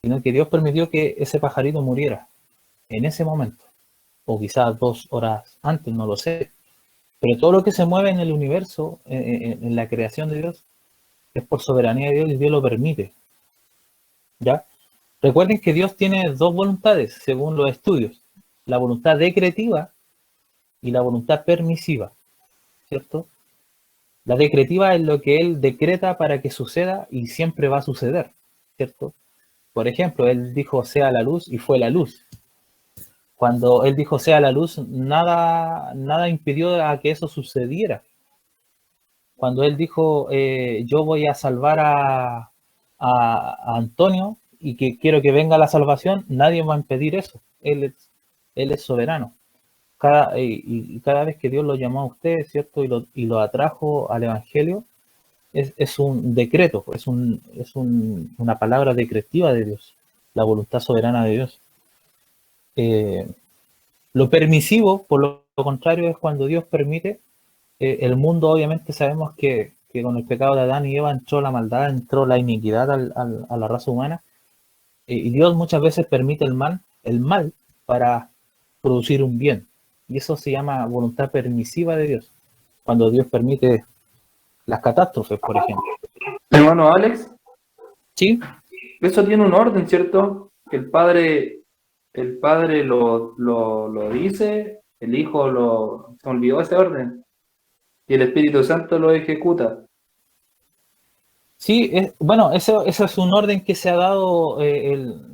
sino que Dios permitió que ese pajarito muriera. en ese momento, o quizás 2 horas antes, no lo sé. Pero todo lo que se mueve en el universo, en la creación de Dios, es por soberanía de Dios y Dios lo permite. ¿Ya? Recuerden que Dios tiene 2 voluntades, según los estudios. La voluntad decretiva y la voluntad permisiva, ¿cierto? La decretiva es lo que Él decreta para que suceda y siempre va a suceder, ¿cierto? Por ejemplo, Él dijo, sea la luz y fue la luz. Cuando Él dijo, sea la luz, nada impidió a que eso sucediera. Cuando Él dijo, yo voy a salvar a Antonio y que quiero que venga la salvación, nadie va a impedir eso. Él es soberano. Cada vez que Dios lo llamó a usted, ¿cierto? Y lo atrajo al Evangelio, es un decreto, es una palabra decretiva de Dios, la voluntad soberana de Dios. Lo permisivo, por lo contrario, es cuando Dios permite. El mundo, obviamente, sabemos que con el pecado de Adán y Eva entró la maldad, entró la iniquidad a la raza humana. Y Dios muchas veces permite el mal para producir un bien. Y eso se llama voluntad permisiva de Dios. Cuando Dios permite las catástrofes, por ejemplo. Hermano Alex, ¿Sí? eso tiene un orden, ¿cierto? Que el padre lo dice, el hijo se olvidó ese orden, y el Espíritu Santo lo ejecuta. Sí, bueno, eso es un orden que se ha dado,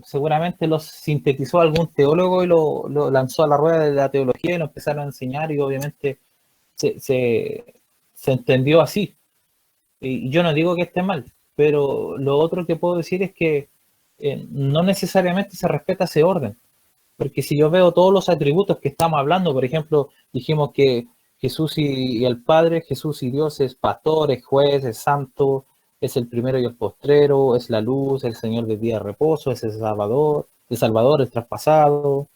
seguramente lo sintetizó algún teólogo y lo lanzó a la rueda de la teología y lo empezaron a enseñar y obviamente se entendió así. Y yo no digo que esté mal, pero lo otro que puedo decir es que no necesariamente se respeta ese orden, porque si yo veo todos los atributos que estamos hablando, por ejemplo, dijimos que Jesús y el Padre, Jesús y Dios es pastor, es juez, es santo, es el primero y el postrero, es la luz, el Señor del día de reposo, es el Salvador, el traspasado,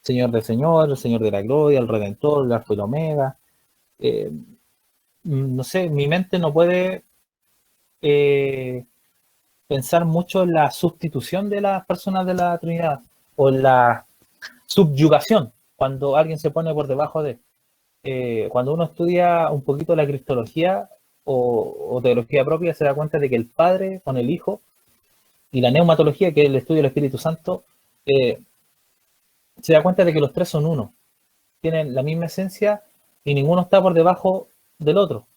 Señor del Señor, el Señor de la gloria, el Redentor, el Alfa y el Omega. No sé, mi mente no puede pensar mucho en la sustitución de las personas de la Trinidad o en la subyugación, cuando alguien se pone por debajo de... cuando uno estudia un poquito la cristología o teología propia, se da cuenta de que el Padre con el Hijo y la neumatología, que es el estudio del Espíritu Santo, se da cuenta de que los 3 son uno, tienen la misma esencia y ninguno está por debajo del otro,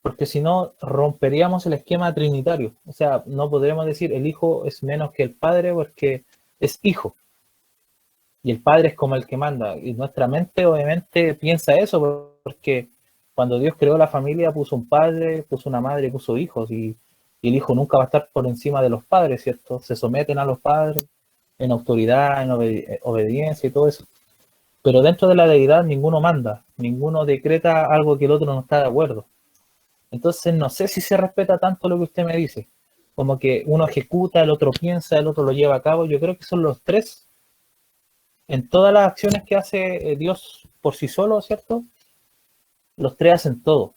porque si no romperíamos el esquema trinitario. O sea, no podríamos decir el Hijo es menos que el Padre porque es Hijo y el Padre es como el que manda, y nuestra mente obviamente piensa eso, porque cuando Dios creó la familia puso un padre, puso una madre, puso hijos, y el hijo nunca va a estar por encima de los padres, ¿cierto? Se someten a los padres en autoridad, en obediencia y todo eso. Pero dentro de la deidad ninguno manda, ninguno decreta algo que el otro no está de acuerdo. Entonces no sé si se respeta tanto lo que usted me dice, como que uno ejecuta, el otro piensa, el otro lo lleva a cabo. Yo creo que son los 3 en todas las acciones que hace Dios por sí solo, ¿cierto? Los 3 hacen todo.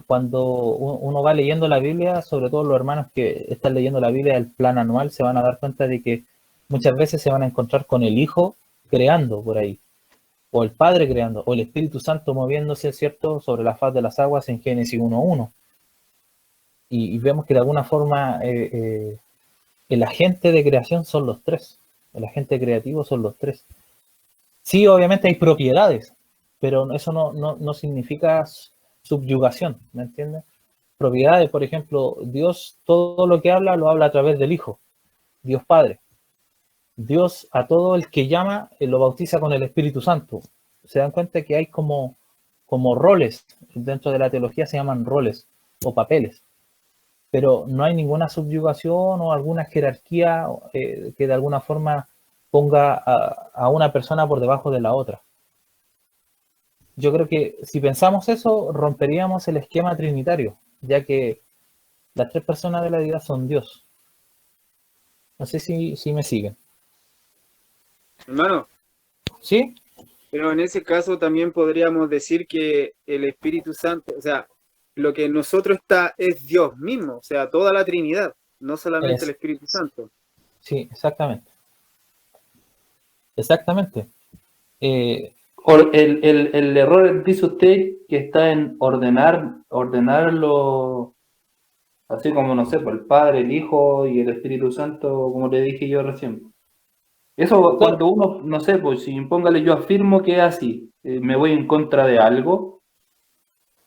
Cuando uno va leyendo la Biblia, sobre todo los hermanos que están leyendo la Biblia del plan anual, se van a dar cuenta de que muchas veces se van a encontrar con el Hijo creando por ahí, o el Padre creando, o el Espíritu Santo moviéndose, ¿cierto?, sobre la faz de las aguas en Génesis 1:1. Y vemos que de alguna forma el agente de creación son los 3, el agente creativo son los 3. Sí, obviamente hay propiedades, pero eso no significa subyugación, ¿me entiendes? Propiedades, por ejemplo, Dios todo lo que habla lo habla a través del Hijo, Dios Padre. Dios a todo el que llama lo bautiza con el Espíritu Santo. Se dan cuenta que hay como roles, dentro de la teología se llaman roles o papeles, pero no hay ninguna subyugación o alguna jerarquía que de alguna forma ponga a una persona por debajo de la otra. Yo creo que si pensamos eso, romperíamos el esquema trinitario, ya que las 3 personas de la deidad son Dios. No sé si me siguen. Hermano, ¿Sí? pero en ese caso también podríamos decir que el Espíritu Santo, o sea, lo que en nosotros está es Dios mismo, o sea, toda la Trinidad, no solamente el Espíritu Santo. Sí, exactamente. Exactamente. Eh, El error, dice usted, que está en ordenarlo, así como, no sé, por el Padre, el Hijo y el Espíritu Santo, como le dije yo recién. Eso claro, cuando uno, no sé, pues si póngale yo afirmo que es así, me voy en contra de algo.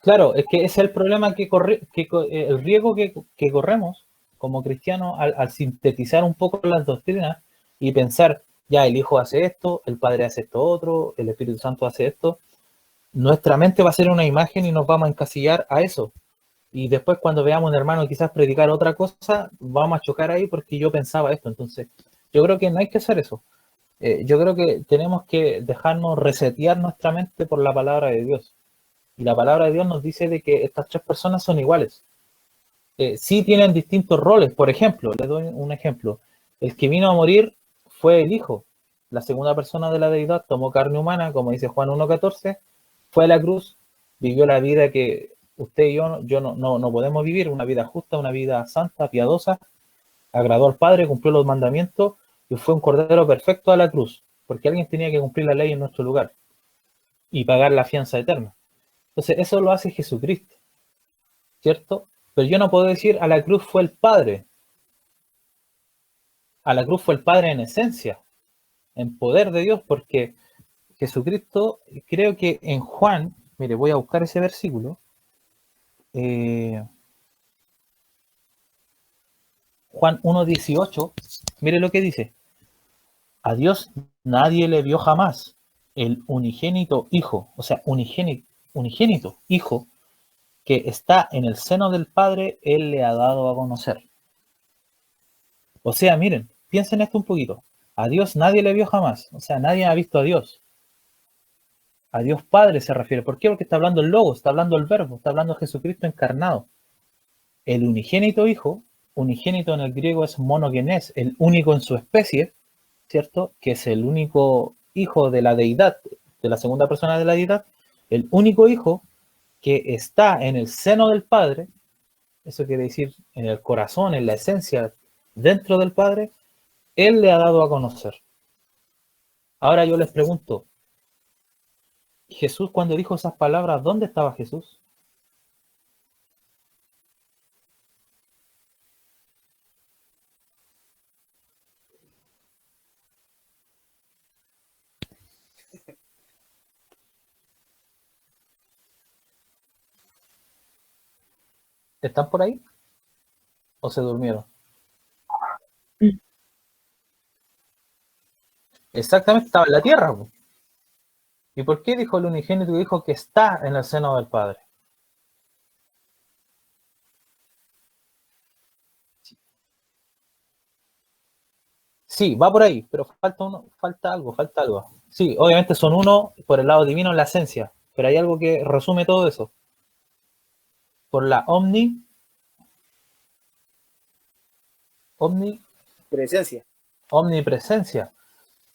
claro, es que ese es el problema el riesgo que corremos como cristianos al sintetizar un poco las doctrinas y pensar, ya el Hijo hace esto, el Padre hace esto otro, el Espíritu Santo hace esto. Nuestra mente va a ser una imagen y nos vamos a encasillar a eso. Y después cuando veamos a un hermano quizás predicar otra cosa, vamos a chocar ahí porque yo pensaba esto. Entonces, yo creo que no hay que hacer eso. Yo creo que tenemos que dejarnos resetear nuestra mente por la palabra de Dios. Y la palabra de Dios nos dice de que estas tres personas son iguales. Sí tienen distintos roles. Por ejemplo, les doy un ejemplo. El que vino a morir fue el Hijo. La segunda persona de la deidad tomó carne humana, como dice Juan 1.14, fue a la cruz, vivió la vida que usted y yo no podemos vivir, una vida justa, una vida santa, piadosa, agradó al Padre, cumplió los mandamientos y fue un cordero perfecto a la cruz, porque alguien tenía que cumplir la ley en nuestro lugar y pagar la fianza eterna. Entonces, eso lo hace Jesucristo, ¿cierto? Pero yo no puedo decir a la cruz fue el Padre. A la cruz fue el Padre en esencia, en poder de Dios, porque Jesucristo, creo que en Juan, mire, voy a buscar ese versículo. Juan 1.18, mire lo que dice. A Dios nadie le vio jamás. El unigénito Hijo, o sea, unigénito Hijo, que está en el seno del Padre, Él le ha dado a conocer. O sea, miren, piensen esto un poquito. A Dios nadie le vio jamás, o sea, nadie ha visto a Dios. A Dios Padre se refiere. ¿Por qué? Porque está hablando el Logos, está hablando el Verbo, está hablando Jesucristo encarnado. El unigénito Hijo, unigénito en el griego es monogenes, el único en su especie, ¿cierto? Que es el único hijo de la deidad, de la segunda persona de la deidad, el único hijo que está en el seno del Padre, eso quiere decir en el corazón, en la esencia, dentro del Padre, Él le ha dado a conocer. Ahora yo les pregunto, Jesús cuando dijo esas palabras, ¿dónde estaba Jesús? ¿Están por ahí? ¿O se durmieron? Exactamente, estaba en la tierra. ¿Y por qué dijo el unigénito Hijo que está en el seno del Padre? Sí, va por ahí, pero falta algo. Sí, obviamente son uno por el lado divino en la esencia, pero hay algo que resume todo eso. Por la omnipresencia.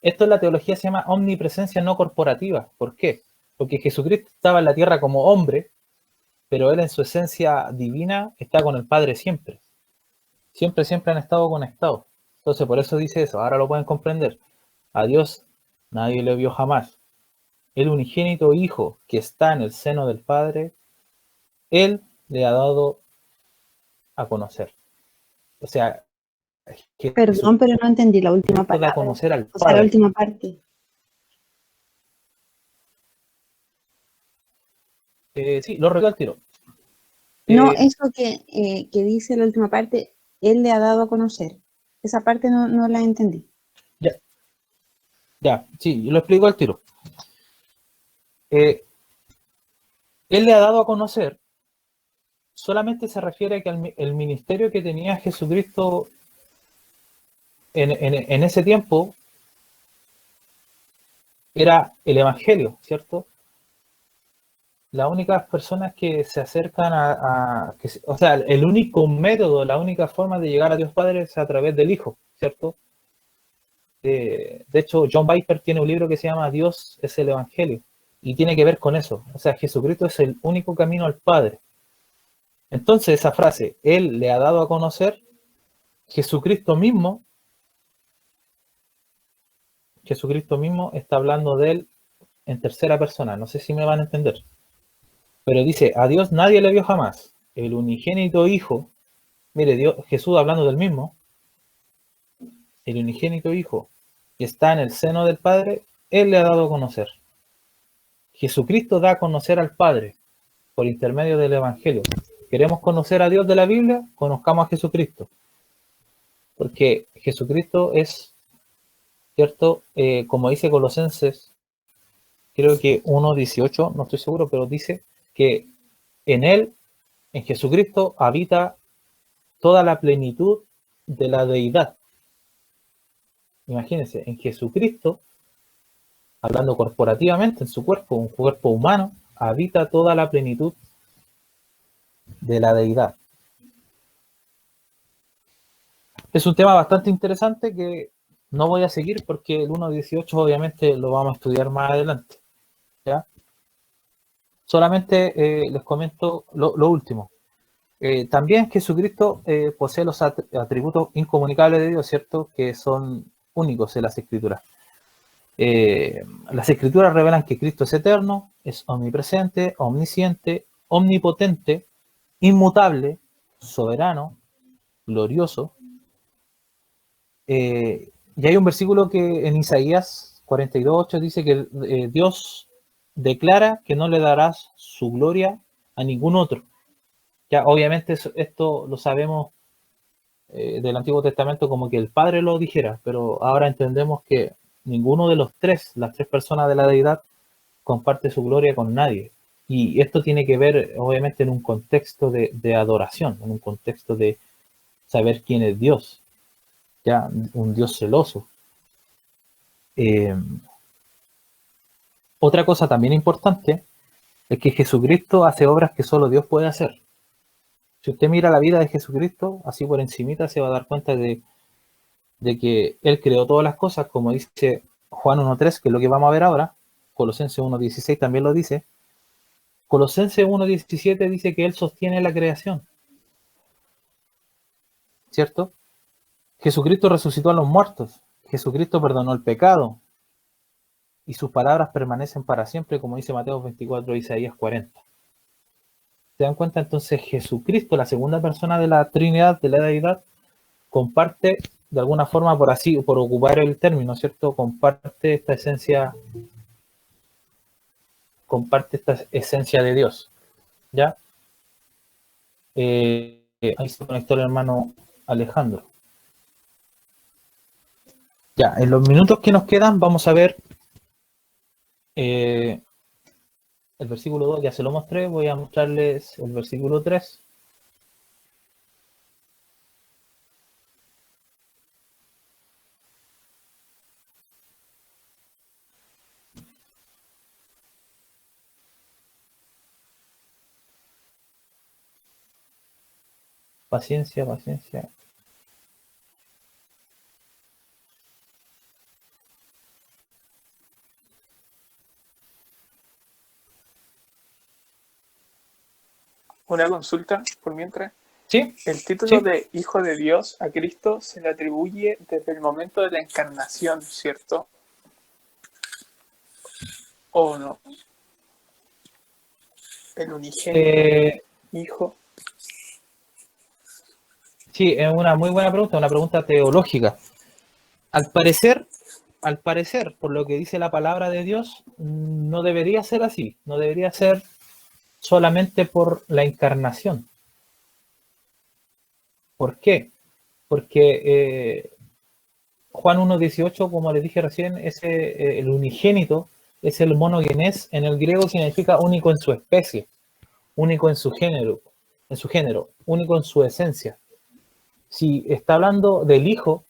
Esto en la teología se llama omnipresencia no corporativa. ¿Por qué? Porque Jesucristo estaba en la tierra como hombre, pero Él en su esencia divina está con el Padre siempre. Siempre han estado conectados. Entonces, por eso dice eso. Ahora lo pueden comprender. A Dios nadie le vio jamás. El unigénito Hijo que está en el seno del Padre, Él le ha dado a conocer. O sea, que Perdón, pero no entendí la última da a palabra. conocer al O sea, la Padre. última parte. Sí, lo recuerdo al tiro. No, eso que dice la última parte, él le ha dado a conocer. Esa parte no la entendí. Ya, sí, lo explico al tiro. Él le ha dado a conocer, solamente se refiere a que el ministerio que tenía Jesucristo en ese tiempo era el Evangelio, ¿cierto? Las únicas personas que se acercan o sea, el único método, la única forma de llegar a Dios Padre es a través del Hijo, ¿cierto? De hecho, John Piper tiene un libro que se llama Dios es el Evangelio y tiene que ver con eso. O sea, Jesucristo es el único camino al Padre. Entonces, esa frase, Él le ha dado a conocer, Jesucristo mismo Jesucristo mismo está hablando de él en tercera persona. No sé si me van a entender. Pero dice, a Dios nadie le vio jamás. El unigénito Hijo, mire, Dios, Jesús hablando del mismo, el unigénito Hijo que está en el seno del Padre, Él le ha dado a conocer. Jesucristo da a conocer al Padre por intermedio del Evangelio. ¿Queremos conocer a Dios de la Biblia? Conozcamos a Jesucristo. Porque Jesucristo es, ¿cierto? Como dice Colosenses, creo que 1:18, no estoy seguro, pero dice que en Él, en Jesucristo, habita toda la plenitud de la deidad. Imagínense, en Jesucristo, hablando corporativamente, en su cuerpo, un cuerpo humano, habita toda la plenitud de la deidad. Es un tema bastante interesante que no voy a seguir porque el 1:18 obviamente lo vamos a estudiar más adelante, ¿ya? Solamente les comento lo último. También Jesucristo posee los atributos incomunicables de Dios, ¿cierto? Que son únicos en las Escrituras. Las Escrituras revelan que Cristo es eterno, es omnipresente, omnisciente, omnipotente, inmutable, soberano, glorioso. Y hay un versículo que en Isaías 42:8 dice que Dios declara que no le darás su gloria a ningún otro. Ya, obviamente esto lo sabemos del Antiguo Testamento como que el Padre lo dijera, pero ahora entendemos que ninguno de las tres personas de la deidad, comparte su gloria con nadie. Y esto tiene que ver, obviamente, en un contexto de adoración, en un contexto de saber quién es Dios, ya, un Dios celoso. Otra cosa también importante es que Jesucristo hace obras que solo Dios puede hacer. Si usted mira la vida de Jesucristo, así por encimita, se va a dar cuenta de que Él creó todas las cosas, como dice Juan 1:3, que es lo que vamos a ver ahora. Colosenses 1:16 también lo dice. Colosenses 1:17 dice que Él sostiene la creación, ¿cierto? Jesucristo resucitó a los muertos. Jesucristo perdonó el pecado. Y sus palabras permanecen para siempre, como dice Mateo 24 y Isaías 40. ¿Se dan cuenta? Entonces Jesucristo, la segunda persona de la Trinidad, de la deidad, comparte de alguna forma, por ocupar el término, ¿cierto? Comparte esta esencia de Dios, ¿ya? Ahí se conectó el hermano Alejandro. Ya, en los minutos que nos quedan vamos a ver el versículo 2, ya se lo mostré, voy a mostrarles el versículo 3. Paciencia, paciencia. Una consulta por mientras. ¿Sí? El título Sí. de Hijo de Dios a Cristo se le atribuye desde el momento de la encarnación, ¿cierto? ¿O no? El unigénito Hijo. Sí, es una muy buena pregunta, una pregunta teológica. Al parecer, por lo que dice la palabra de Dios, no debería ser así, no debería ser solamente por la encarnación. ¿Por qué? Porque Juan 1:18, como les dije recién, el unigénito es el monogenes, en el griego significa único en su especie, único en su género, único en su esencia. Si está hablando del Hijo,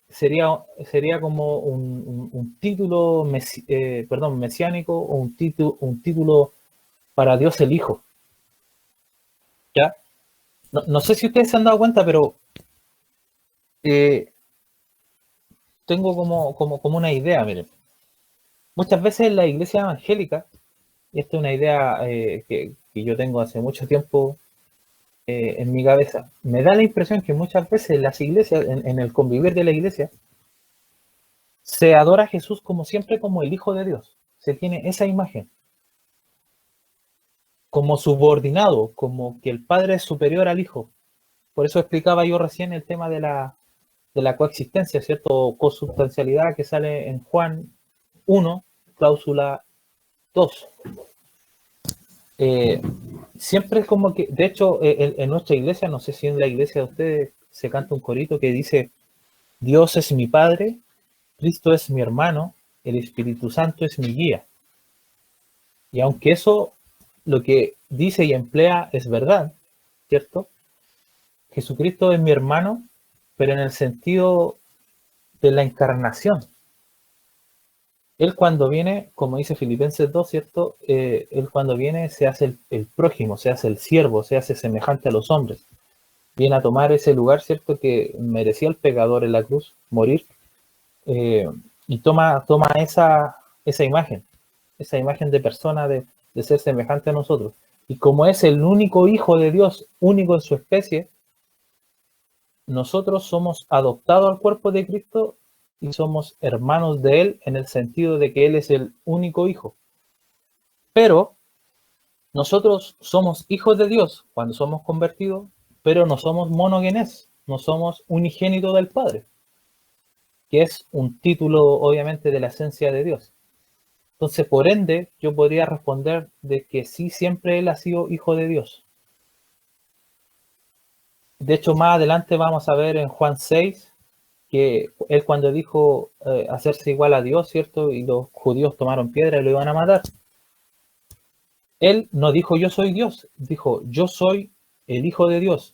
sería como un título mesiánico o un título para Dios el Hijo. ¿Ya? No sé si ustedes se han dado cuenta, pero tengo como una idea, miren. Muchas veces en la iglesia evangélica, y esta es una idea que yo tengo hace mucho tiempo en mi cabeza, me da la impresión que muchas veces las iglesias, en el convivir de la iglesia, se adora a Jesús como siempre como el Hijo de Dios. Se tiene esa imagen. Como subordinado, como que el Padre es superior al Hijo. Por eso explicaba yo recién el tema de la coexistencia, ¿cierto? Consubstancialidad que sale en Juan 1, cláusula 2. Siempre es como que, de hecho, en nuestra iglesia, no sé si en la iglesia de ustedes se canta un corito que dice: Dios es mi Padre, Cristo es mi hermano, el Espíritu Santo es mi guía. Y aunque eso, lo que dice y emplea es verdad, ¿cierto? Jesucristo es mi hermano, pero en el sentido de la encarnación. Él cuando viene, como dice Filipenses 2, ¿cierto? Él cuando viene se hace el prójimo, se hace el siervo, se hace semejante a los hombres. Viene a tomar ese lugar, ¿cierto? Que merecía el pecador en la cruz, morir. Y toma esa imagen de persona, de ser semejante a nosotros. Y como es el único Hijo de Dios, único en su especie, nosotros somos adoptados al cuerpo de Cristo y somos hermanos de Él en el sentido de que Él es el único Hijo. Pero nosotros somos hijos de Dios cuando somos convertidos, pero no somos monogenes, no somos unigénito del Padre, que es un título obviamente de la esencia de Dios. Entonces, por ende, yo podría responder de que sí, siempre Él ha sido hijo de Dios. De hecho, más adelante vamos a ver en Juan 6, que Él cuando dijo hacerse igual a Dios, ¿cierto? Y los judíos tomaron piedra y lo iban a matar. Él no dijo yo soy Dios, dijo yo soy el Hijo de Dios.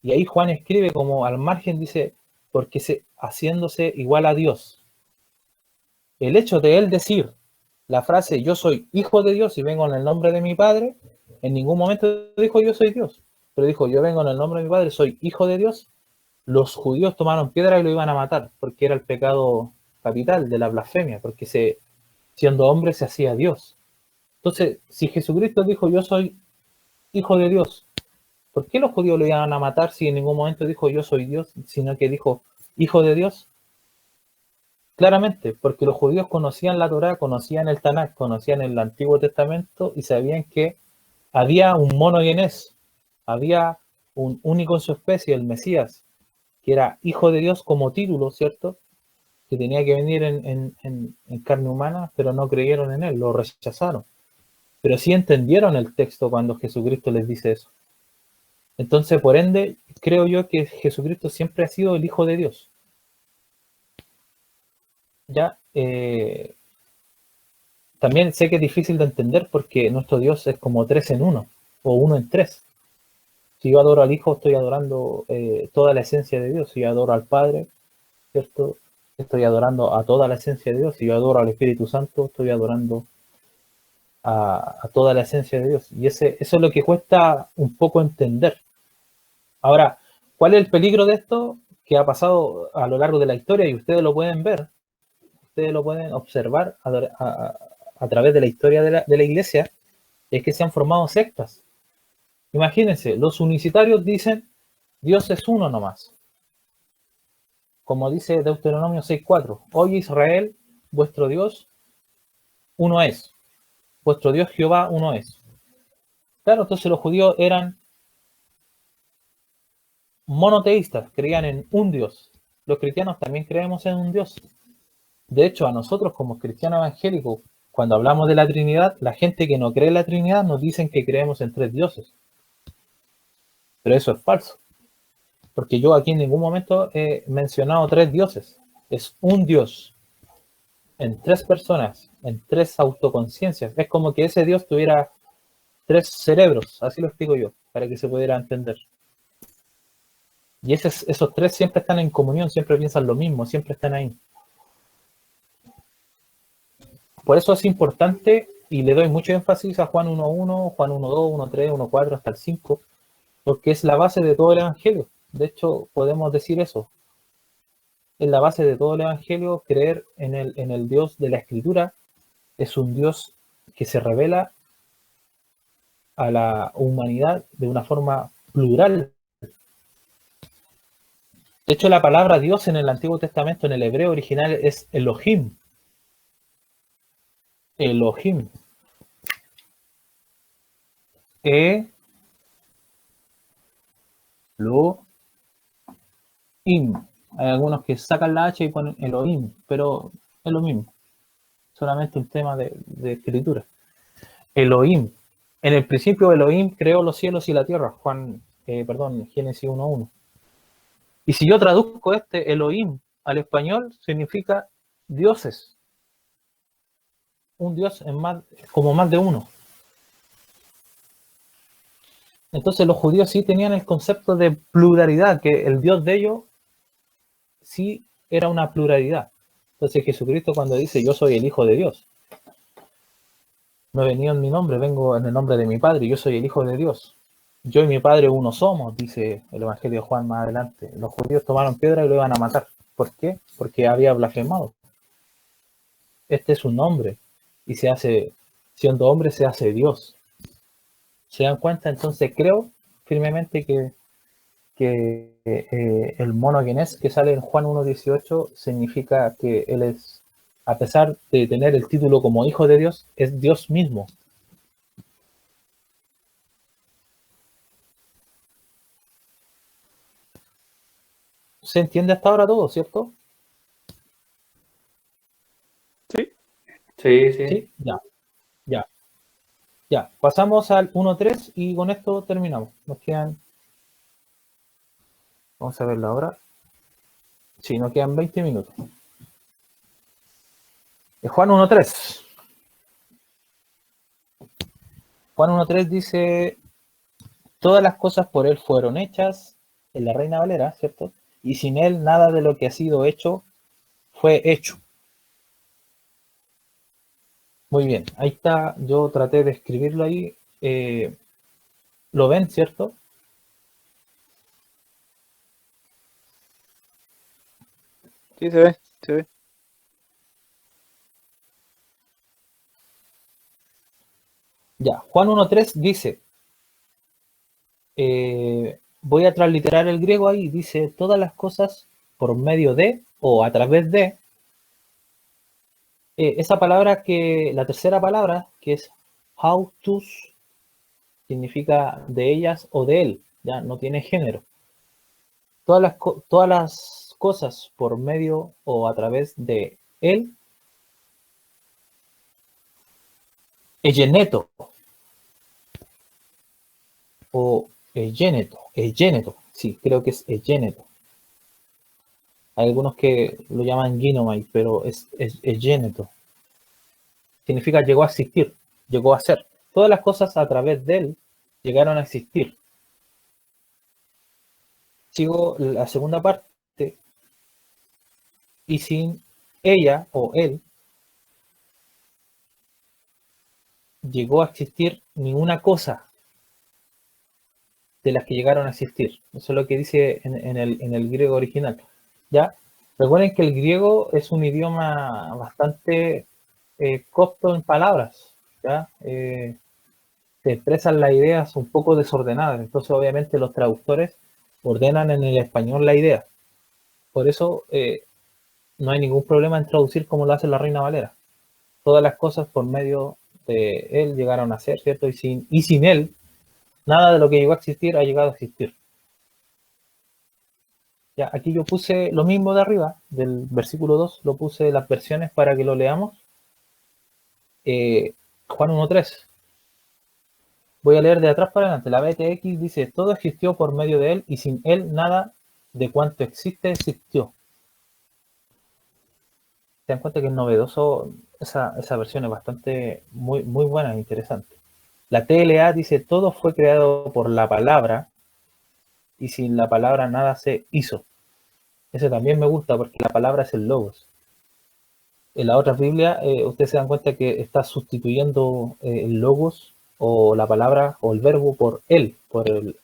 Y ahí Juan escribe como al margen, dice, porque haciéndose igual a Dios. El hecho de Él decir la frase yo soy hijo de Dios y vengo en el nombre de mi Padre, en ningún momento dijo yo soy Dios, pero dijo yo vengo en el nombre de mi Padre, soy hijo de Dios. Los judíos tomaron piedra y lo iban a matar, porque era el pecado capital de la blasfemia, porque siendo hombre se hacía Dios. Entonces, si Jesucristo dijo yo soy hijo de Dios, ¿por qué los judíos lo iban a matar si en ningún momento dijo yo soy Dios, sino que dijo hijo de Dios? Claramente, porque los judíos conocían la Torá, conocían el Tanakh, conocían el Antiguo Testamento y sabían que había un monogenes, había un único en su especie, el Mesías, que era hijo de Dios como título, ¿cierto? Que tenía que venir en carne humana, pero no creyeron en él, lo rechazaron. Pero sí entendieron el texto cuando Jesucristo les dice eso. Entonces, por ende, creo yo que Jesucristo siempre ha sido el Hijo de Dios. Ya, también sé que es difícil de entender porque nuestro Dios es como 3 en 1 o 1 en 3. Si yo adoro al Hijo, estoy adorando toda la esencia de Dios. Si yo adoro al Padre, ¿cierto? Estoy adorando a toda la esencia de Dios. Si yo adoro al Espíritu Santo, estoy adorando a toda la esencia de Dios. Y eso es lo que cuesta un poco entender. Ahora, ¿cuál es el peligro de esto? Que ha pasado a lo largo de la historia y ustedes lo pueden ver. Ustedes lo pueden observar a través de la historia de la iglesia, es que se han formado sectas. Imagínense, los unicitarios dicen Dios es uno nomás. Como dice Deuteronomio 6:4, oye Israel, vuestro Dios uno es. Vuestro Dios Jehová uno es. Claro, entonces los judíos eran monoteístas, creían en un Dios. Los cristianos también creemos en un Dios. De hecho, a nosotros como cristianos evangélicos, cuando hablamos de la Trinidad, la gente que no cree en la Trinidad nos dicen que creemos en 3 dioses. Pero eso es falso. Porque yo aquí en ningún momento he mencionado 3 dioses. Es un Dios en 3 personas, en 3 autoconciencias. Es como que ese Dios tuviera 3 cerebros, así lo explico yo, para que se pudiera entender. Y esos 3 siempre están en comunión, siempre piensan lo mismo, siempre están ahí. Por eso es importante, y le doy mucho énfasis a Juan 1.1, Juan 1.2, 1.3, 1.4, hasta el 5, porque es la base de todo el Evangelio. De hecho, podemos decir eso. Es la base de todo el Evangelio, creer en el Dios de la Escritura. Es un Dios que se revela a la humanidad de una forma plural. De hecho, la palabra Dios en el Antiguo Testamento, en el hebreo original, es Elohim. Elohim. Elohim. Hay algunos que sacan la H y ponen Elohim, pero es lo mismo. Solamente un tema de escritura. Elohim. En el principio Elohim creó los cielos y la tierra. Génesis 1:1. Y si yo traduzco este Elohim al español, significa dioses. Un dios como más de uno. Entonces los judíos sí tenían el concepto de pluralidad, que el Dios de ellos sí era una pluralidad. Entonces Jesucristo cuando dice yo soy el Hijo de Dios, no he venido en mi nombre, vengo en el nombre de mi Padre, yo soy el Hijo de Dios. Yo y mi Padre uno somos, dice el Evangelio de Juan más adelante. Los judíos tomaron piedra y lo iban a matar. ¿Por qué? Porque había blasfemado. Este es un nombre y se hace, siendo hombre, se hace Dios. ¿Se dan cuenta? Entonces creo firmemente que el monogenes que sale en Juan 1:18 significa que él es, a pesar de tener el título como Hijo de Dios, es Dios mismo. ¿Se entiende hasta ahora todo, cierto? Sí. Sí. Sí, ya. Pasamos al 1.3 y con esto terminamos. Nos quedan, vamos a ver la hora. Sí, nos quedan 20 minutos. Juan 1.3. Juan 1.3 dice, todas las cosas por él fueron hechas, en la Reina Valera, ¿cierto? Y sin él nada de lo que ha sido hecho fue hecho. Muy bien, ahí está, yo traté de escribirlo ahí. ¿Lo ven, cierto? Sí, se ve. Ya, Juan 1.3 dice, voy a transliterar el griego ahí, dice, todas las cosas por medio de o a través de, esa palabra la tercera palabra, que es autos, significa de ellas o de él, ya no tiene género. Todas las cosas por medio o a través de él, egeneto o egeneto, sí, creo que es egeneto. Hay algunos que lo llaman ginomai, pero es egeneto. Significa llegó a existir, llegó a ser. Todas las cosas a través de él llegaron a existir. Sigo la segunda parte. Y sin ella o él llegó a existir ninguna cosa de las que llegaron a existir. Eso es lo que dice en el griego original. ¿Ya? Recuerden que el griego es un idioma bastante corto en palabras. ¿Ya? Se expresan las ideas un poco desordenadas. Entonces, obviamente, los traductores ordenan en el español la idea. Por eso no hay ningún problema en traducir como lo hace la Reina Valera. Todas las cosas por medio de él llegaron a ser, ¿cierto? Y sin él, nada de lo que llegó a existir ha llegado a existir. Ya, aquí yo puse lo mismo de arriba, del versículo 2, lo puse las versiones para que lo leamos. Juan 1.3. Voy a leer de atrás para adelante. La BTX dice, todo existió por medio de él y sin él nada de cuanto existe existió. Se dan cuenta que es novedoso, esa versión es bastante, muy buena e interesante. La TLA dice, todo fue creado por la palabra y sin la palabra nada se hizo. Ese también me gusta porque la palabra es el logos. En la otra Biblia, ustedes se dan cuenta que está sustituyendo el logos o la palabra o el verbo por él, por el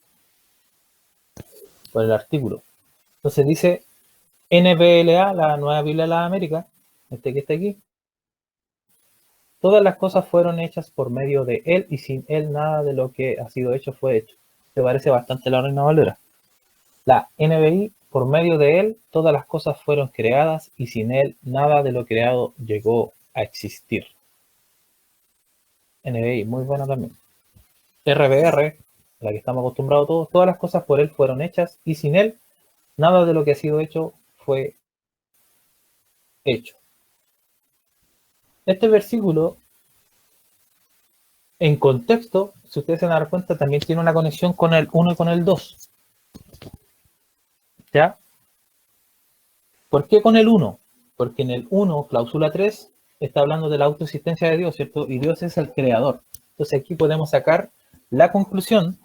artículo. Entonces dice NBLA, la Nueva Biblia de las Américas, que está aquí. Todas las cosas fueron hechas por medio de él y sin él nada de lo que ha sido hecho fue hecho. Se parece bastante a la Reina Valera. La NBI por medio de él, todas las cosas fueron creadas y sin él nada de lo creado llegó a existir. NBI, muy buena también. RBR, la que estamos acostumbrados todos, todas las cosas por él fueron hechas y sin él nada de lo que ha sido hecho fue hecho. Este versículo, en contexto, si ustedes se dan cuenta, también tiene una conexión con el 1 y con el 2. ¿Ya? ¿Por qué con el 1? Porque en el 1, cláusula 3, está hablando de la autoexistencia de Dios, ¿cierto? Y Dios es el creador. Entonces aquí podemos sacar la conclusión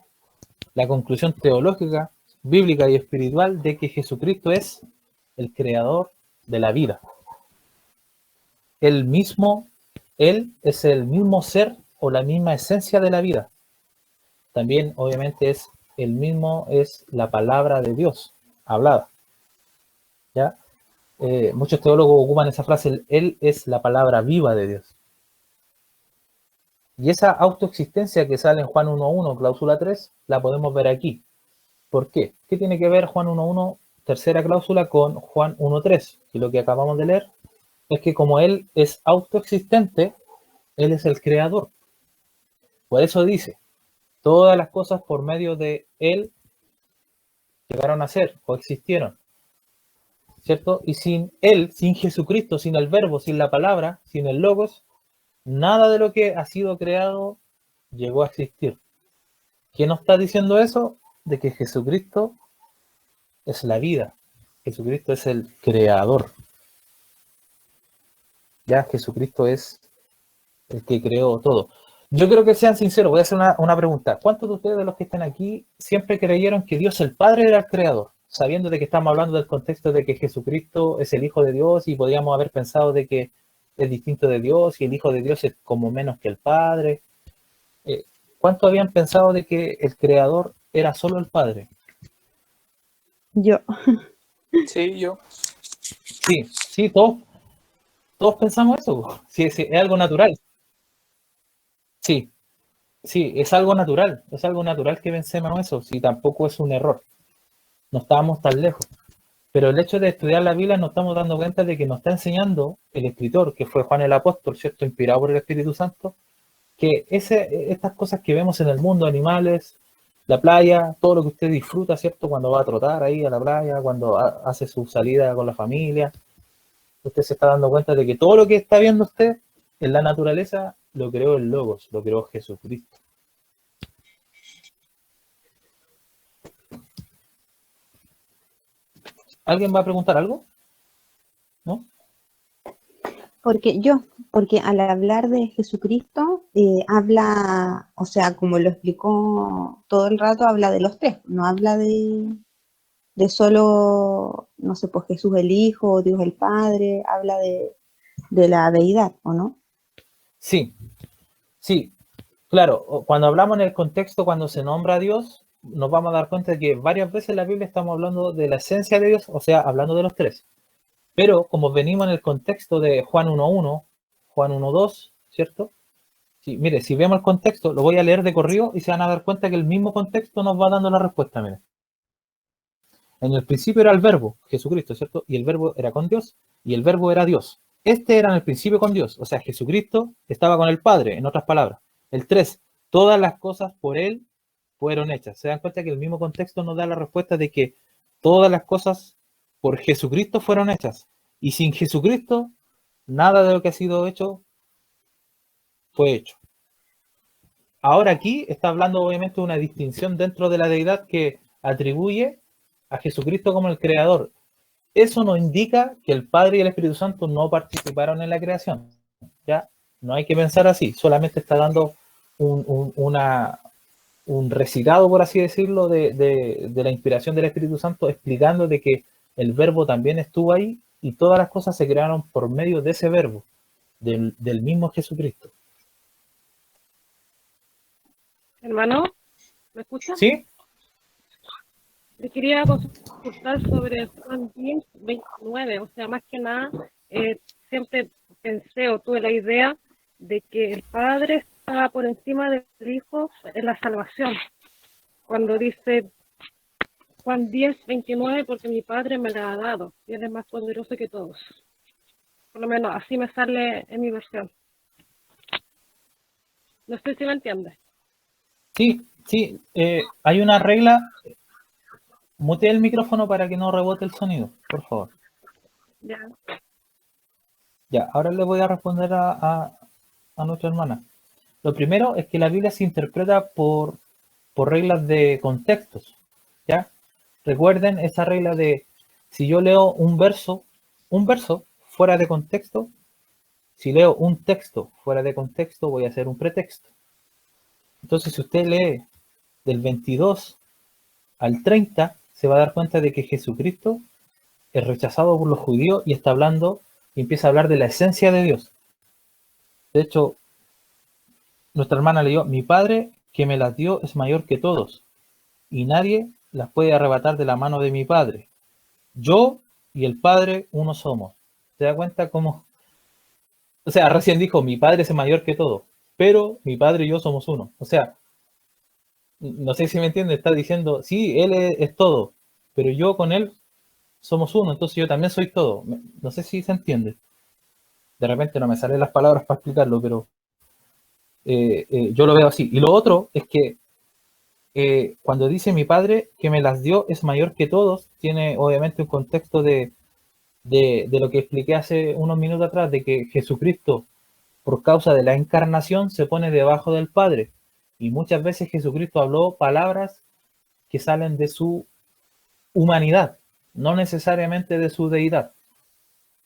teológica, bíblica y espiritual de que Jesucristo es el creador de la vida. Él es el mismo ser o la misma esencia de la vida. También, obviamente, es la palabra de Dios hablada. ¿Ya? Muchos teólogos ocupan esa frase, Él es la palabra viva de Dios. Y esa autoexistencia que sale en Juan 1.1, cláusula 3, la podemos ver aquí. ¿Por qué? ¿Qué tiene que ver Juan 1.1, tercera cláusula, con Juan 1.3? Que lo que acabamos de leer es que como Él es autoexistente, Él es el creador. Por eso dice, todas las cosas por medio de Él llegaron a ser o existieron. ¿Cierto? Y sin Él, sin Jesucristo, sin el verbo, sin la palabra, sin el logos, nada de lo que ha sido creado llegó a existir. ¿Quién nos está diciendo eso? De que Jesucristo es la vida. Jesucristo es el creador. Ya, Jesucristo es el que creó todo. Yo creo que sean sinceros, voy a hacer una pregunta. ¿Cuántos de ustedes, de los que están aquí, siempre creyeron que Dios el Padre era el creador? Sabiendo de que estamos hablando del contexto de que Jesucristo es el Hijo de Dios y podríamos haber pensado de que es distinto de Dios y el Hijo de Dios es como menos que el Padre. ¿Cuántos habían pensado de que el creador era solo el Padre? Yo. Sí, yo. Sí, todos pensamos eso. Sí, es algo natural. Sí, es algo natural que pensemos eso, si tampoco es un error. No estábamos tan lejos. Pero el hecho de estudiar la Biblia nos estamos dando cuenta de que nos está enseñando el escritor, que fue Juan el Apóstol, ¿cierto? Inspirado por el Espíritu Santo, que estas cosas que vemos en el mundo, animales, la playa, todo lo que usted disfruta, ¿cierto? Cuando va a trotar ahí a la playa, cuando hace su salida con la familia, usted se está dando cuenta de que todo lo que está viendo usted en la naturaleza lo creó el Logos, lo creó Jesucristo. ¿Alguien va a preguntar algo? ¿No? Porque al hablar de Jesucristo, habla, o sea, como lo explicó todo el rato, habla de los tres, no habla de solo, no sé, pues Jesús el Hijo, Dios el Padre, habla de la deidad, ¿o no? Sí, claro, cuando hablamos en el contexto, cuando se nombra a Dios, nos vamos a dar cuenta de que varias veces en la Biblia estamos hablando de la esencia de Dios, o sea, hablando de los tres. Pero como venimos en el contexto de Juan 1.1, Juan 1.2, ¿cierto? Sí, mire, si vemos el contexto, lo voy a leer de corrido y se van a dar cuenta que el mismo contexto nos va dando la respuesta, mire. En el principio era el verbo, Jesucristo, ¿cierto? Y el verbo era con Dios y el verbo era Dios. Este era en el principio con Dios, o sea, Jesucristo estaba con el Padre, en otras palabras. El 3, todas las cosas por Él fueron hechas. Se dan cuenta que el mismo contexto nos da la respuesta de que todas las cosas por Jesucristo fueron hechas. Y sin Jesucristo, nada de lo que ha sido hecho fue hecho. Ahora aquí está hablando obviamente de una distinción dentro de la deidad que atribuye a Jesucristo como el creador. Eso no indica que el Padre y el Espíritu Santo no participaron en la creación. ¿Ya? No hay que pensar así, solamente está dando un recitado, por así decirlo, de la inspiración del Espíritu Santo, explicando de que el verbo también estuvo ahí y todas las cosas se crearon por medio de ese verbo, del mismo Jesucristo. Hermano, ¿me escuchas? ¿Sí? Le quería consultar sobre Juan 10, 29, o sea, más que nada, siempre pensé o tuve la idea de que el Padre está por encima del Hijo en la salvación. Cuando dice Juan 10:29, porque mi Padre me la ha dado y Él es más poderoso que todos. Por lo menos así me sale en mi versión. No sé si me entiendes. Sí, sí, hay una regla. Mutea el micrófono para que no rebote el sonido, por favor. Ya. Ya, ahora le voy a responder a nuestra hermana. Lo primero es que la Biblia se interpreta por reglas de contextos, ¿ya? Recuerden esa regla de si yo leo un verso fuera de contexto, si leo un texto fuera de contexto, voy a hacer un pretexto. Entonces, si usted lee del 22 al 30, se va a dar cuenta de que Jesucristo es rechazado por los judíos y está hablando y empieza a hablar de la esencia de Dios. De hecho, nuestra hermana leyó, mi Padre que me las dio es mayor que todos y nadie las puede arrebatar de la mano de mi Padre. Yo y el Padre uno somos. ¿Se da cuenta cómo? O sea, recién dijo, mi Padre es mayor que todo, pero mi Padre y yo somos uno. O sea, no sé si me entiende, está diciendo, sí, Él es todo, pero yo con Él somos uno, entonces yo también soy todo. No sé si se entiende. De repente no me salen las palabras para explicarlo, pero yo lo veo así. Y lo otro es que cuando dice mi Padre que me las dio es mayor que todos, tiene obviamente un contexto de lo que expliqué hace unos minutos atrás, de que Jesucristo, por causa de la encarnación, se pone debajo del Padre. Y muchas veces Jesucristo habló palabras que salen de su humanidad, no necesariamente de su deidad.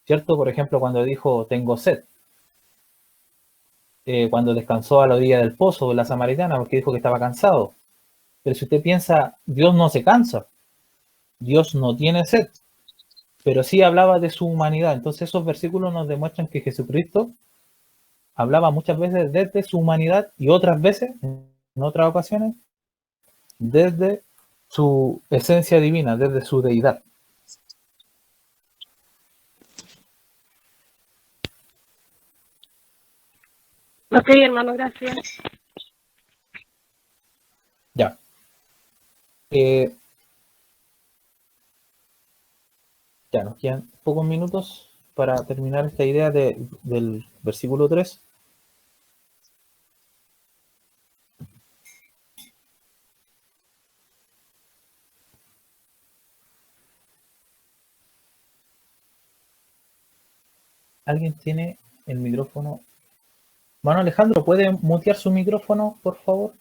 ¿Cierto? Por ejemplo, cuando dijo, tengo sed. Cuando descansó a la orilla del pozo de la samaritana, porque dijo que estaba cansado. Pero si usted piensa, Dios no se cansa, Dios no tiene sed, pero sí hablaba de su humanidad. Entonces esos versículos nos demuestran que Jesucristo hablaba muchas veces desde su humanidad y otras veces, en otras ocasiones, desde su esencia divina, desde su deidad. Ok, hermano, gracias. Ya. Ya nos quedan pocos minutos para terminar esta idea del versículo 3. ¿Alguien tiene el micrófono? Mano Alejandro, ¿puede mutear su micrófono, por favor?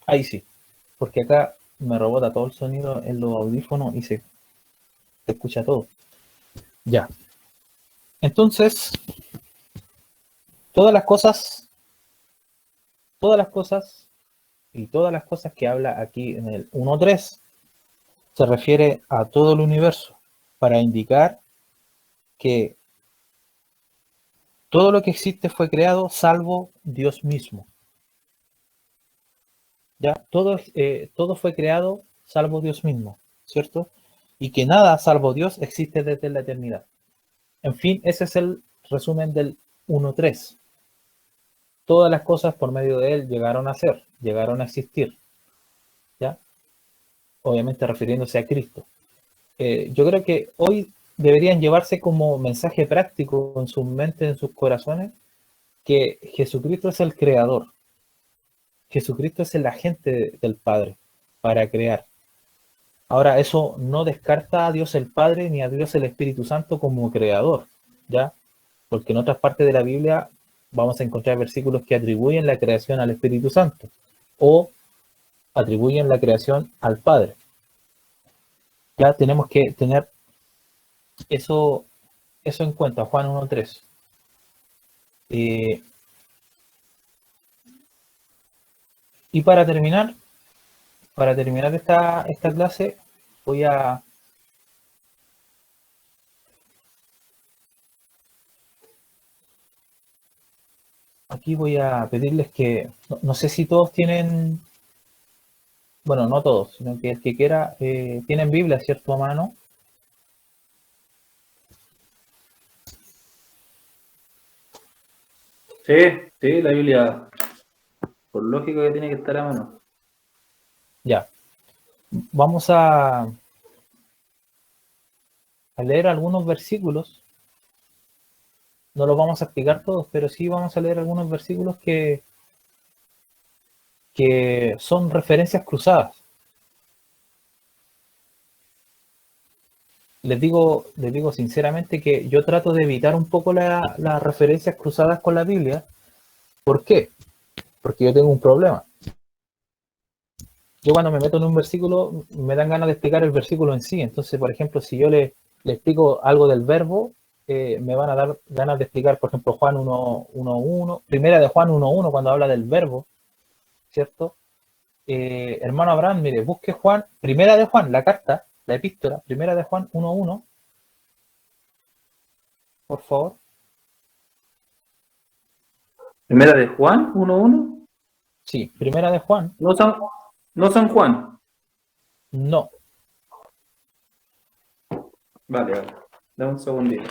Ahí sí, porque acá me rebota todo el sonido en los audífonos y se escucha todo. Ya. Entonces, todas las cosas y todas las cosas que habla aquí en el 1.3 se refiere a todo el universo para indicar que todo lo que existe fue creado salvo Dios mismo. Ya, todo fue creado salvo Dios mismo, ¿cierto? Y que nada salvo Dios existe desde la eternidad. En fin, ese es el resumen del 1.3. Todas las cosas por medio de él llegaron a ser, llegaron a existir. ¿Ya? Obviamente refiriéndose a Cristo. Yo creo que hoy deberían llevarse como mensaje práctico en sus mentes, en sus corazones, que Jesucristo es el creador. Jesucristo es el agente del Padre para crear. Ahora, eso no descarta a Dios el Padre ni a Dios el Espíritu Santo como creador, ¿ya? Porque en otras partes de la Biblia vamos a encontrar versículos que atribuyen la creación al Espíritu Santo o atribuyen la creación al Padre. Ya tenemos que tener eso en cuenta, Juan 1.3. Y para terminar esta clase, aquí voy a pedirles que, no sé si todos tienen, bueno, no todos, sino que el que quiera, tienen Biblia, ¿cierto, a mano? Sí, sí, la Biblia Por lógica que tiene que estar a mano. Ya. Vamos a leer algunos versículos. No los vamos a explicar todos, pero sí vamos a leer algunos versículos que son referencias cruzadas. Les digo sinceramente que yo trato de evitar un poco las referencias cruzadas con la Biblia. ¿Por qué? Porque yo tengo un problema. Yo cuando me meto en un versículo me dan ganas de explicar el versículo en sí. Entonces, por ejemplo, si yo le explico algo del verbo, me van a dar ganas de explicar, por ejemplo, Juan 1:1, primera de Juan 1:1 cuando habla del verbo, ¿cierto? Hermano Abraham, mire, busque Juan, primera de Juan, la carta, la epístola, primera de Juan 1:1, por favor. Primera de Juan 1:1. Sí, primera de Juan. No San Juan. No. Vale. Dame un segundito.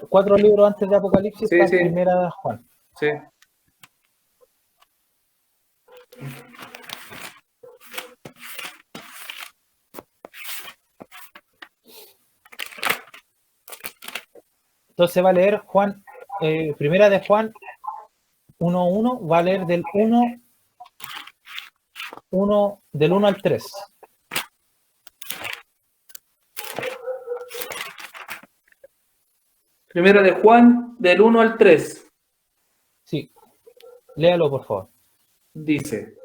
Cuatro libros antes de Apocalipsis, Sí, está sí. primera de Juan. Sí. Entonces va a leer Juan, primera de Juan 1:1, va a leer del 1 al 3. Primera de Juan, del 1 al 3. Sí, léalo por favor. Dice: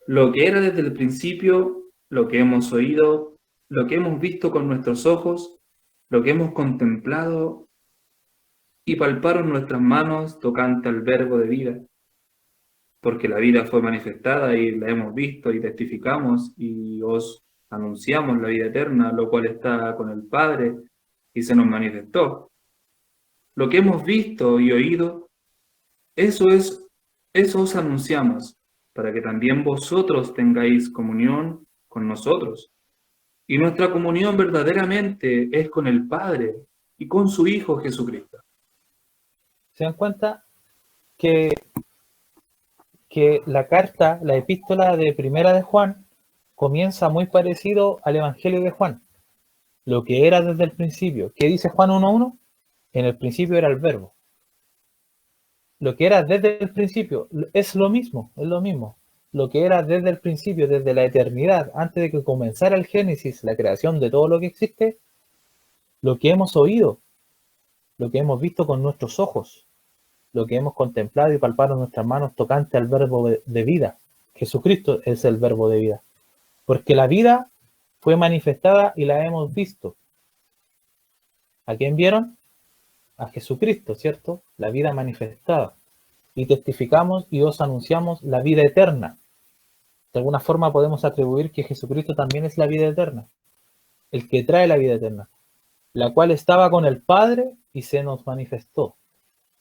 lo que era desde el principio, lo que hemos oído, lo que hemos visto con nuestros ojos, lo que hemos contemplado y palparon nuestras manos tocante al verbo de vida. Porque la vida fue manifestada y la hemos visto y testificamos y os anunciamos la vida eterna, lo cual está con el Padre y se nos manifestó. Lo que hemos visto y oído, eso os anunciamos, para que también vosotros tengáis comunión con nosotros. Y nuestra comunión verdaderamente es con el Padre y con su Hijo Jesucristo. ¿Se dan cuenta que la carta, la epístola de primera de Juan, comienza muy parecido al Evangelio de Juan? Lo que era desde el principio. ¿Qué dice Juan 1:1? En el principio era el verbo. Lo que era desde el principio es lo mismo, es lo mismo. Lo que era desde el principio, desde la eternidad, antes de que comenzara el Génesis, la creación de todo lo que existe, lo que hemos oído, lo que hemos visto con nuestros ojos, lo que hemos contemplado y palpado en nuestras manos tocante al verbo de vida. Jesucristo es el verbo de vida. Porque la vida fue manifestada y la hemos visto. ¿A quién vieron? A Jesucristo, ¿cierto? La vida manifestada. Y testificamos y os anunciamos la vida eterna. De alguna forma podemos atribuir que Jesucristo también es la vida eterna. El que trae la vida eterna. La cual estaba con el Padre y se nos manifestó.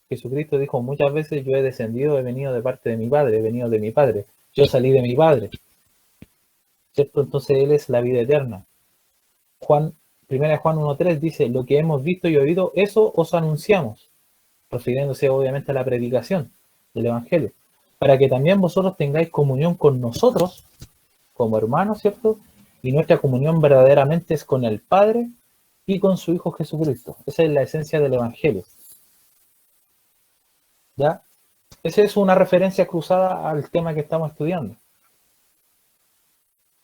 Jesucristo dijo muchas veces: yo he descendido, he venido de parte de mi Padre, he venido de mi Padre. Yo salí de mi Padre. ¿Cierto? Entonces Él es la vida eterna. Primera de Juan 1:3 dice: lo que hemos visto y oído, eso os anunciamos. Refiriéndose obviamente a la predicación del Evangelio. Para que también vosotros tengáis comunión con nosotros, como hermanos, ¿cierto? Y nuestra comunión verdaderamente es con el Padre y con su Hijo Jesucristo. Esa es la esencia del Evangelio. ¿Ya? Esa es una referencia cruzada al tema que estamos estudiando.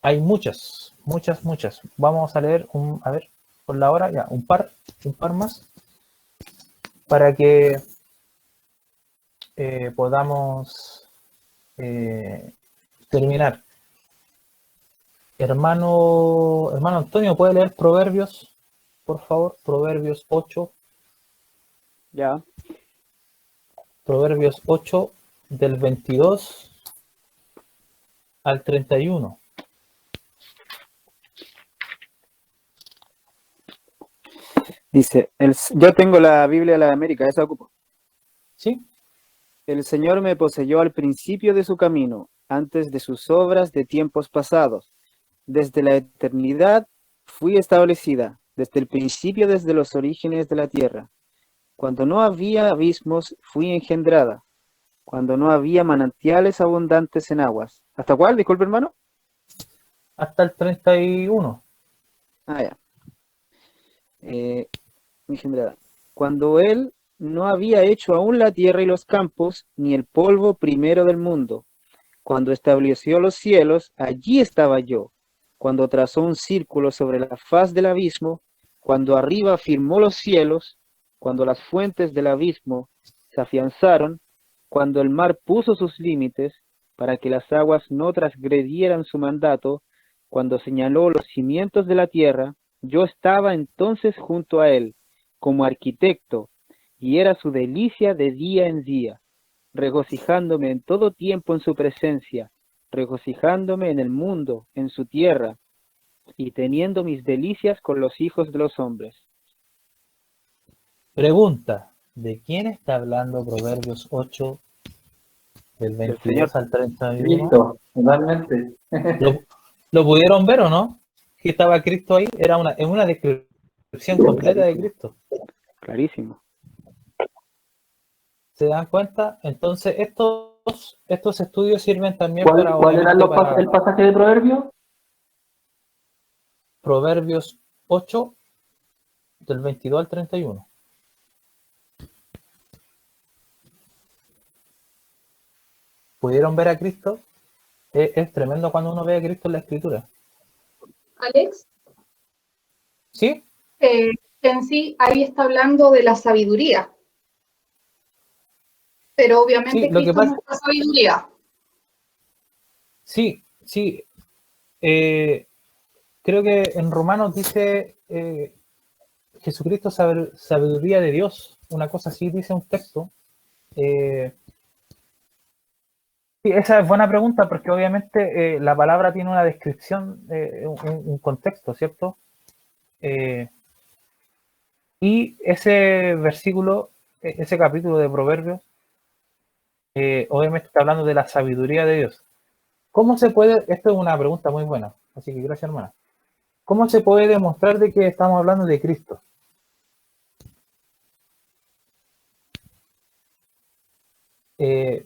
Hay muchas. Vamos a leer, a ver, por la hora, ya, un par más, para que podamos terminar. Hermano Antonio, ¿puede leer Proverbios, por favor? Proverbios 8. Ya. Proverbios 8, del 22 al 31. Dice, yo tengo la Biblia de la América, esa ocupo. ¿Sí? El Señor me poseyó al principio de su camino, antes de sus obras de tiempos pasados. Desde la eternidad fui establecida, desde el principio, desde los orígenes de la tierra. Cuando no había abismos, fui engendrada. cuando no había manantiales abundantes en aguas. ¿Hasta cuál? Disculpe, hermano. Hasta el 31. Ah, ya. Mi general. Cuando él no había hecho aún la tierra y los campos, ni el polvo primero del mundo. Cuando estableció los cielos, allí estaba yo. Cuando trazó un círculo sobre la faz del abismo, cuando arriba firmó los cielos, cuando las fuentes del abismo se afianzaron, cuando el mar puso sus límites para que las aguas no transgredieran su mandato, cuando señaló los cimientos de la tierra, yo estaba entonces junto a él, como arquitecto, y era su delicia de día en día, regocijándome en todo tiempo en su presencia, regocijándome en el mundo, en su tierra, y teniendo mis delicias con los hijos de los hombres. Pregunta, ¿de quién está hablando Proverbios 8, del Del 22 al 31? Cristo, totalmente. ¿Lo pudieron ver o no? Que estaba Cristo ahí, era una descripción completa de Cristo. Clarísimo. ¿Se dan cuenta? Entonces, estos estudios sirven también ¿Cuál para, era obviamente, para el pasaje de Proverbios? Proverbios 8, del 22 al 31. ¿Pudieron ver a Cristo? Es tremendo cuando uno ve a Cristo en la Escritura. Alex, ¿Sí? en sí ahí está hablando de la sabiduría, pero obviamente Sí, lo que Cristo pasa- no es la sabiduría. Sí, sí. Creo que en Romanos dice Jesucristo sabiduría de Dios. Una cosa así dice un texto. Sí, esa es buena pregunta porque obviamente la palabra tiene una descripción, un contexto, ¿cierto? Y ese versículo, ese capítulo de Proverbios, obviamente está hablando de la sabiduría de Dios. ¿Cómo se puede? Esto es una pregunta muy buena, así que gracias, hermana. ¿Cómo se puede demostrar de que estamos hablando de Cristo?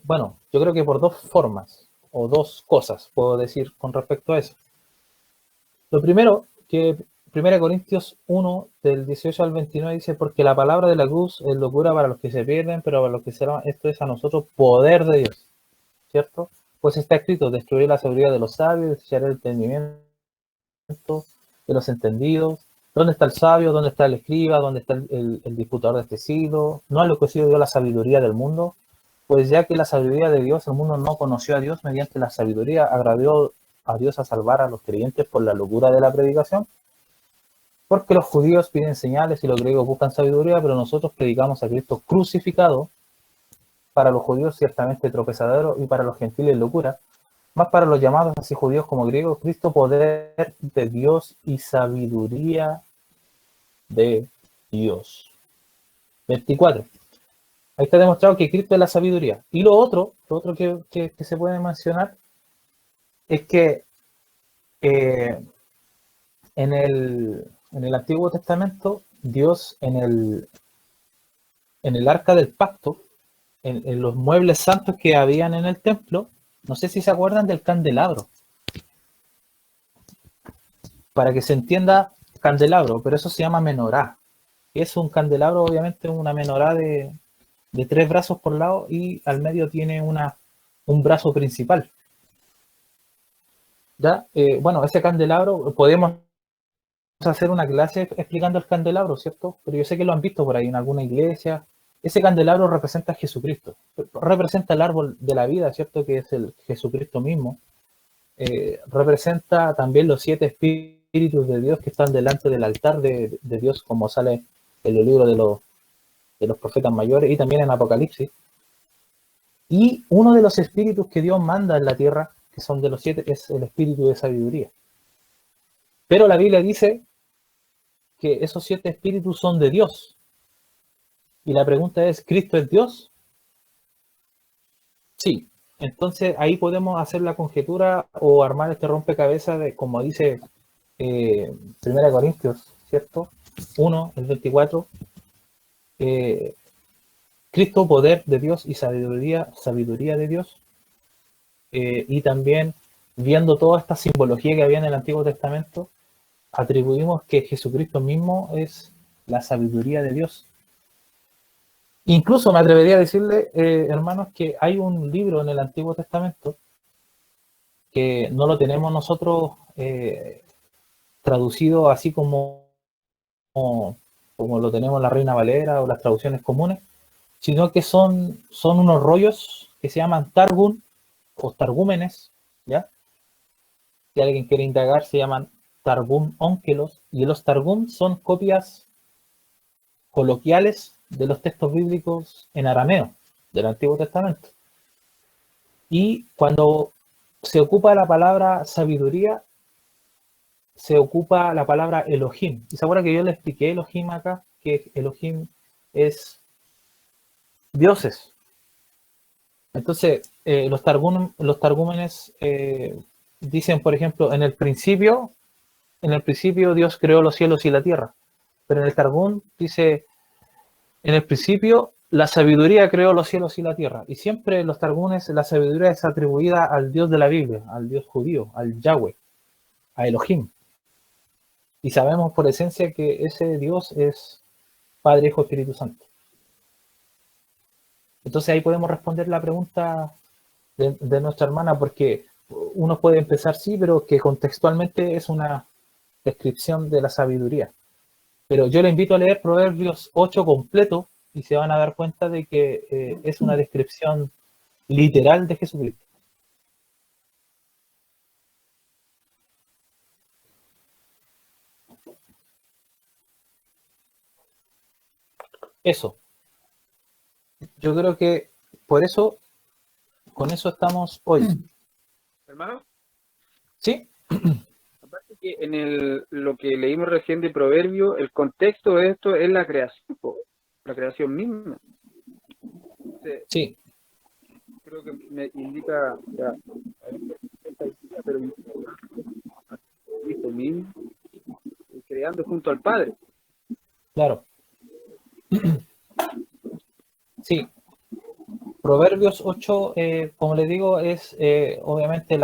Bueno, yo creo que por dos formas o dos cosas puedo decir con respecto a eso. Lo primero, que 1 Corintios 1, del 18 al 29 dice, porque la palabra de la cruz es locura para los que se pierden, pero para los que serán, esto es a nosotros poder de Dios, ¿cierto? Pues está escrito, destruir la sabiduría de los sabios, desechar el entendimiento de los entendidos. ¿Dónde está el sabio? ¿Dónde está el escriba? ¿Dónde está el disputador de este siglo? ¿No ha enloquecido Dios la sabiduría del mundo? Pues ya que la sabiduría de Dios, el mundo no conoció a Dios mediante la sabiduría, agradó a Dios a salvar a los creyentes por la locura de la predicación. Porque los judíos piden señales y los griegos buscan sabiduría, pero nosotros predicamos a Cristo crucificado, para los judíos ciertamente tropezadero y para los gentiles locura, más para los llamados así judíos como griegos, Cristo poder de Dios y sabiduría de Dios. 24. Ahí está demostrado que Cristo es la sabiduría. Y lo otro que se puede mencionar es que en el Antiguo Testamento, Dios en el Arca del Pacto, en los muebles santos que habían en el templo, no sé si se acuerdan del candelabro. Para que se entienda, candelabro, pero eso se llama menorá. Es un candelabro, obviamente, una menorá de 3 brazos por lado y al medio tiene un brazo principal. ¿Ya? Bueno, ese candelabro, podemos hacer una clase explicando el candelabro, ¿cierto? Pero yo sé que lo han visto por ahí en alguna iglesia. Ese candelabro representa a Jesucristo, representa el árbol de la vida, ¿cierto? Que es el Jesucristo mismo. Representa también los 7 espíritus de Dios que están delante del altar de Dios, como sale en el libro de los profetas mayores y también en Apocalipsis. Y uno de los espíritus que Dios manda en la tierra, que son de los 7, es el espíritu de sabiduría. Pero la Biblia dice que esos 7 espíritus son de Dios. Y la pregunta es, ¿Cristo es Dios? Sí. Entonces ahí podemos hacer la conjetura o armar este rompecabezas de, como dice 1 Corintios, ¿cierto? 1, el 24. Cristo, poder de Dios y sabiduría de Dios. Y también, viendo toda esta simbología que había en el Antiguo Testamento, atribuimos que Jesucristo mismo es la sabiduría de Dios. Incluso me atrevería a decirle, hermanos, que hay un libro en el Antiguo Testamento que no lo tenemos nosotros traducido así como lo tenemos la Reina Valera o las traducciones comunes, sino que son unos rollos que se llaman Targum o Targúmenes, ¿ya? Si alguien quiere indagar, se llaman Targum Onkelos, y los Targum son copias coloquiales de los textos bíblicos en arameo del Antiguo Testamento. Y cuando se ocupa la palabra sabiduría, se ocupa la palabra Elohim. ¿Y se acuerda que yo le expliqué Elohim acá? Que Elohim es dioses. Entonces, los targúmenes dicen, por ejemplo, en el principio Dios creó los cielos y la tierra. Pero en el Targum dice, en el principio la sabiduría creó los cielos y la tierra. Y siempre en los Targumes la sabiduría es atribuida al Dios de la Biblia, al Dios judío, al Yahweh, a Elohim. Y sabemos por esencia que ese Dios es Padre, Hijo, Espíritu Santo. Entonces ahí podemos responder la pregunta de nuestra hermana, porque uno puede empezar sí, pero que contextualmente es una descripción de la sabiduría. Pero yo le invito a leer Proverbios 8 completo y se van a dar cuenta de que es una descripción literal de Jesucristo. Eso. Yo creo que por eso, con eso estamos hoy. Hermano, ¿Sí? aparte que lo que leímos recién de Proverbio, el contexto de esto es la creación, la creación misma. Entonces, Sí. creo que me indica, pero Cristo mismo, creando junto al Padre. Claro. Sí. Proverbios 8, como les digo, es obviamente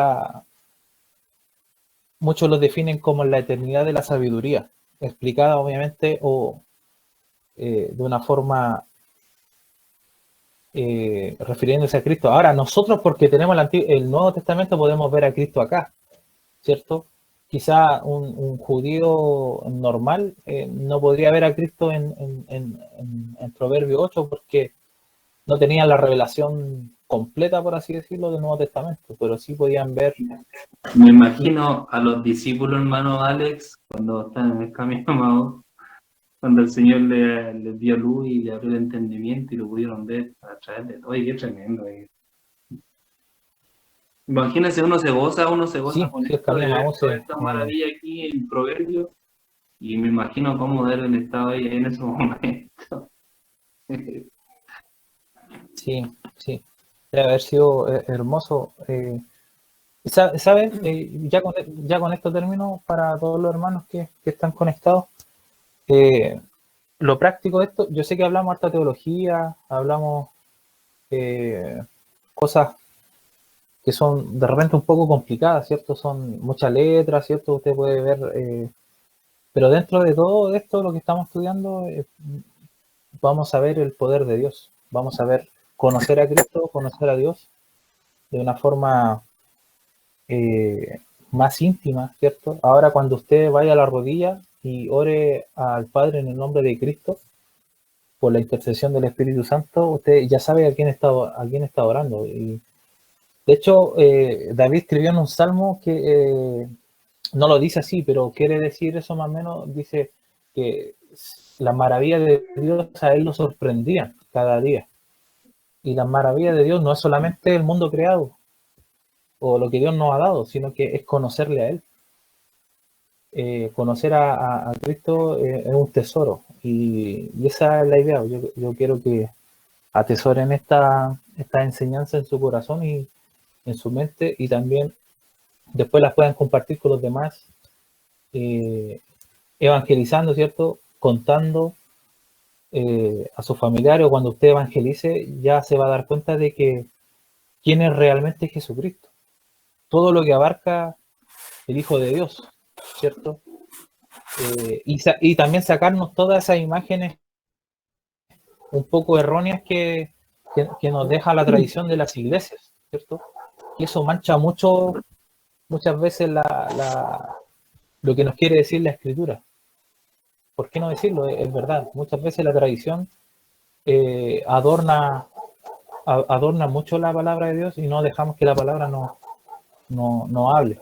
muchos lo definen como la eternidad de la sabiduría, explicada obviamente o de una forma refiriéndose a Cristo. Ahora, nosotros porque tenemos el Nuevo Testamento podemos ver a Cristo acá, ¿cierto? Quizá un judío normal no podría ver a Cristo en Proverbio 8 porque no tenían la revelación completa, por así decirlo, del Nuevo Testamento, pero sí podían ver. Me imagino a los discípulos, hermano Alex, cuando están en el camino a Maús, cuando el Señor les dio luz y le abrió el entendimiento y lo pudieron ver a través de todo. Y qué tremendo. Imagínense, uno se goza Sí, con sí, el esto camino de a ver Maús toda esta maravilla aquí en Proverbio, y me imagino cómo deben estado ahí en ese momento. Sí, sí. Debe haber sido hermoso. ¿Saben? Ya con esto termino para todos los hermanos que están conectados. Lo práctico de esto, yo sé que hablamos harta teología, hablamos cosas que son de repente un poco complicadas, ¿cierto? Son muchas letras, ¿cierto? Usted puede ver, pero dentro de todo esto, lo que estamos estudiando, vamos a ver el poder de Dios, vamos a ver, conocer a Cristo, conocer a Dios de una forma más íntima, ¿cierto? Ahora cuando usted vaya a la rodilla y ore al Padre en el nombre de Cristo, por la intercesión del Espíritu Santo, usted ya sabe a quién está orando. Y de hecho, David escribió en un salmo que no lo dice así, pero quiere decir eso más o menos, dice que las maravillas de Dios a él lo sorprendían cada día. Y las maravillas de Dios no es solamente el mundo creado o lo que Dios nos ha dado, sino que es conocerle a Él. Conocer a Cristo es un tesoro y esa es la idea. Yo quiero que atesoren esta enseñanza en su corazón y en su mente y también después las puedan compartir con los demás, evangelizando, ¿cierto? Contando a sus familiares o cuando usted evangelice, ya se va a dar cuenta de que quién es realmente Jesucristo. Todo lo que abarca el Hijo de Dios, ¿cierto? Y también sacarnos todas esas imágenes un poco erróneas que nos deja la tradición de las iglesias, ¿cierto? Y eso mancha muchas veces lo que nos quiere decir la Escritura. ¿Por qué no decirlo? Es verdad. Muchas veces la tradición adorna mucho la palabra de Dios y no dejamos que la palabra no hable.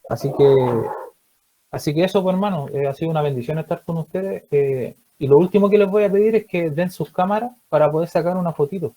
Así que eso, pues, hermano, ha sido una bendición estar con ustedes. Y lo último que les voy a pedir es que den sus cámaras para poder sacar una fotito.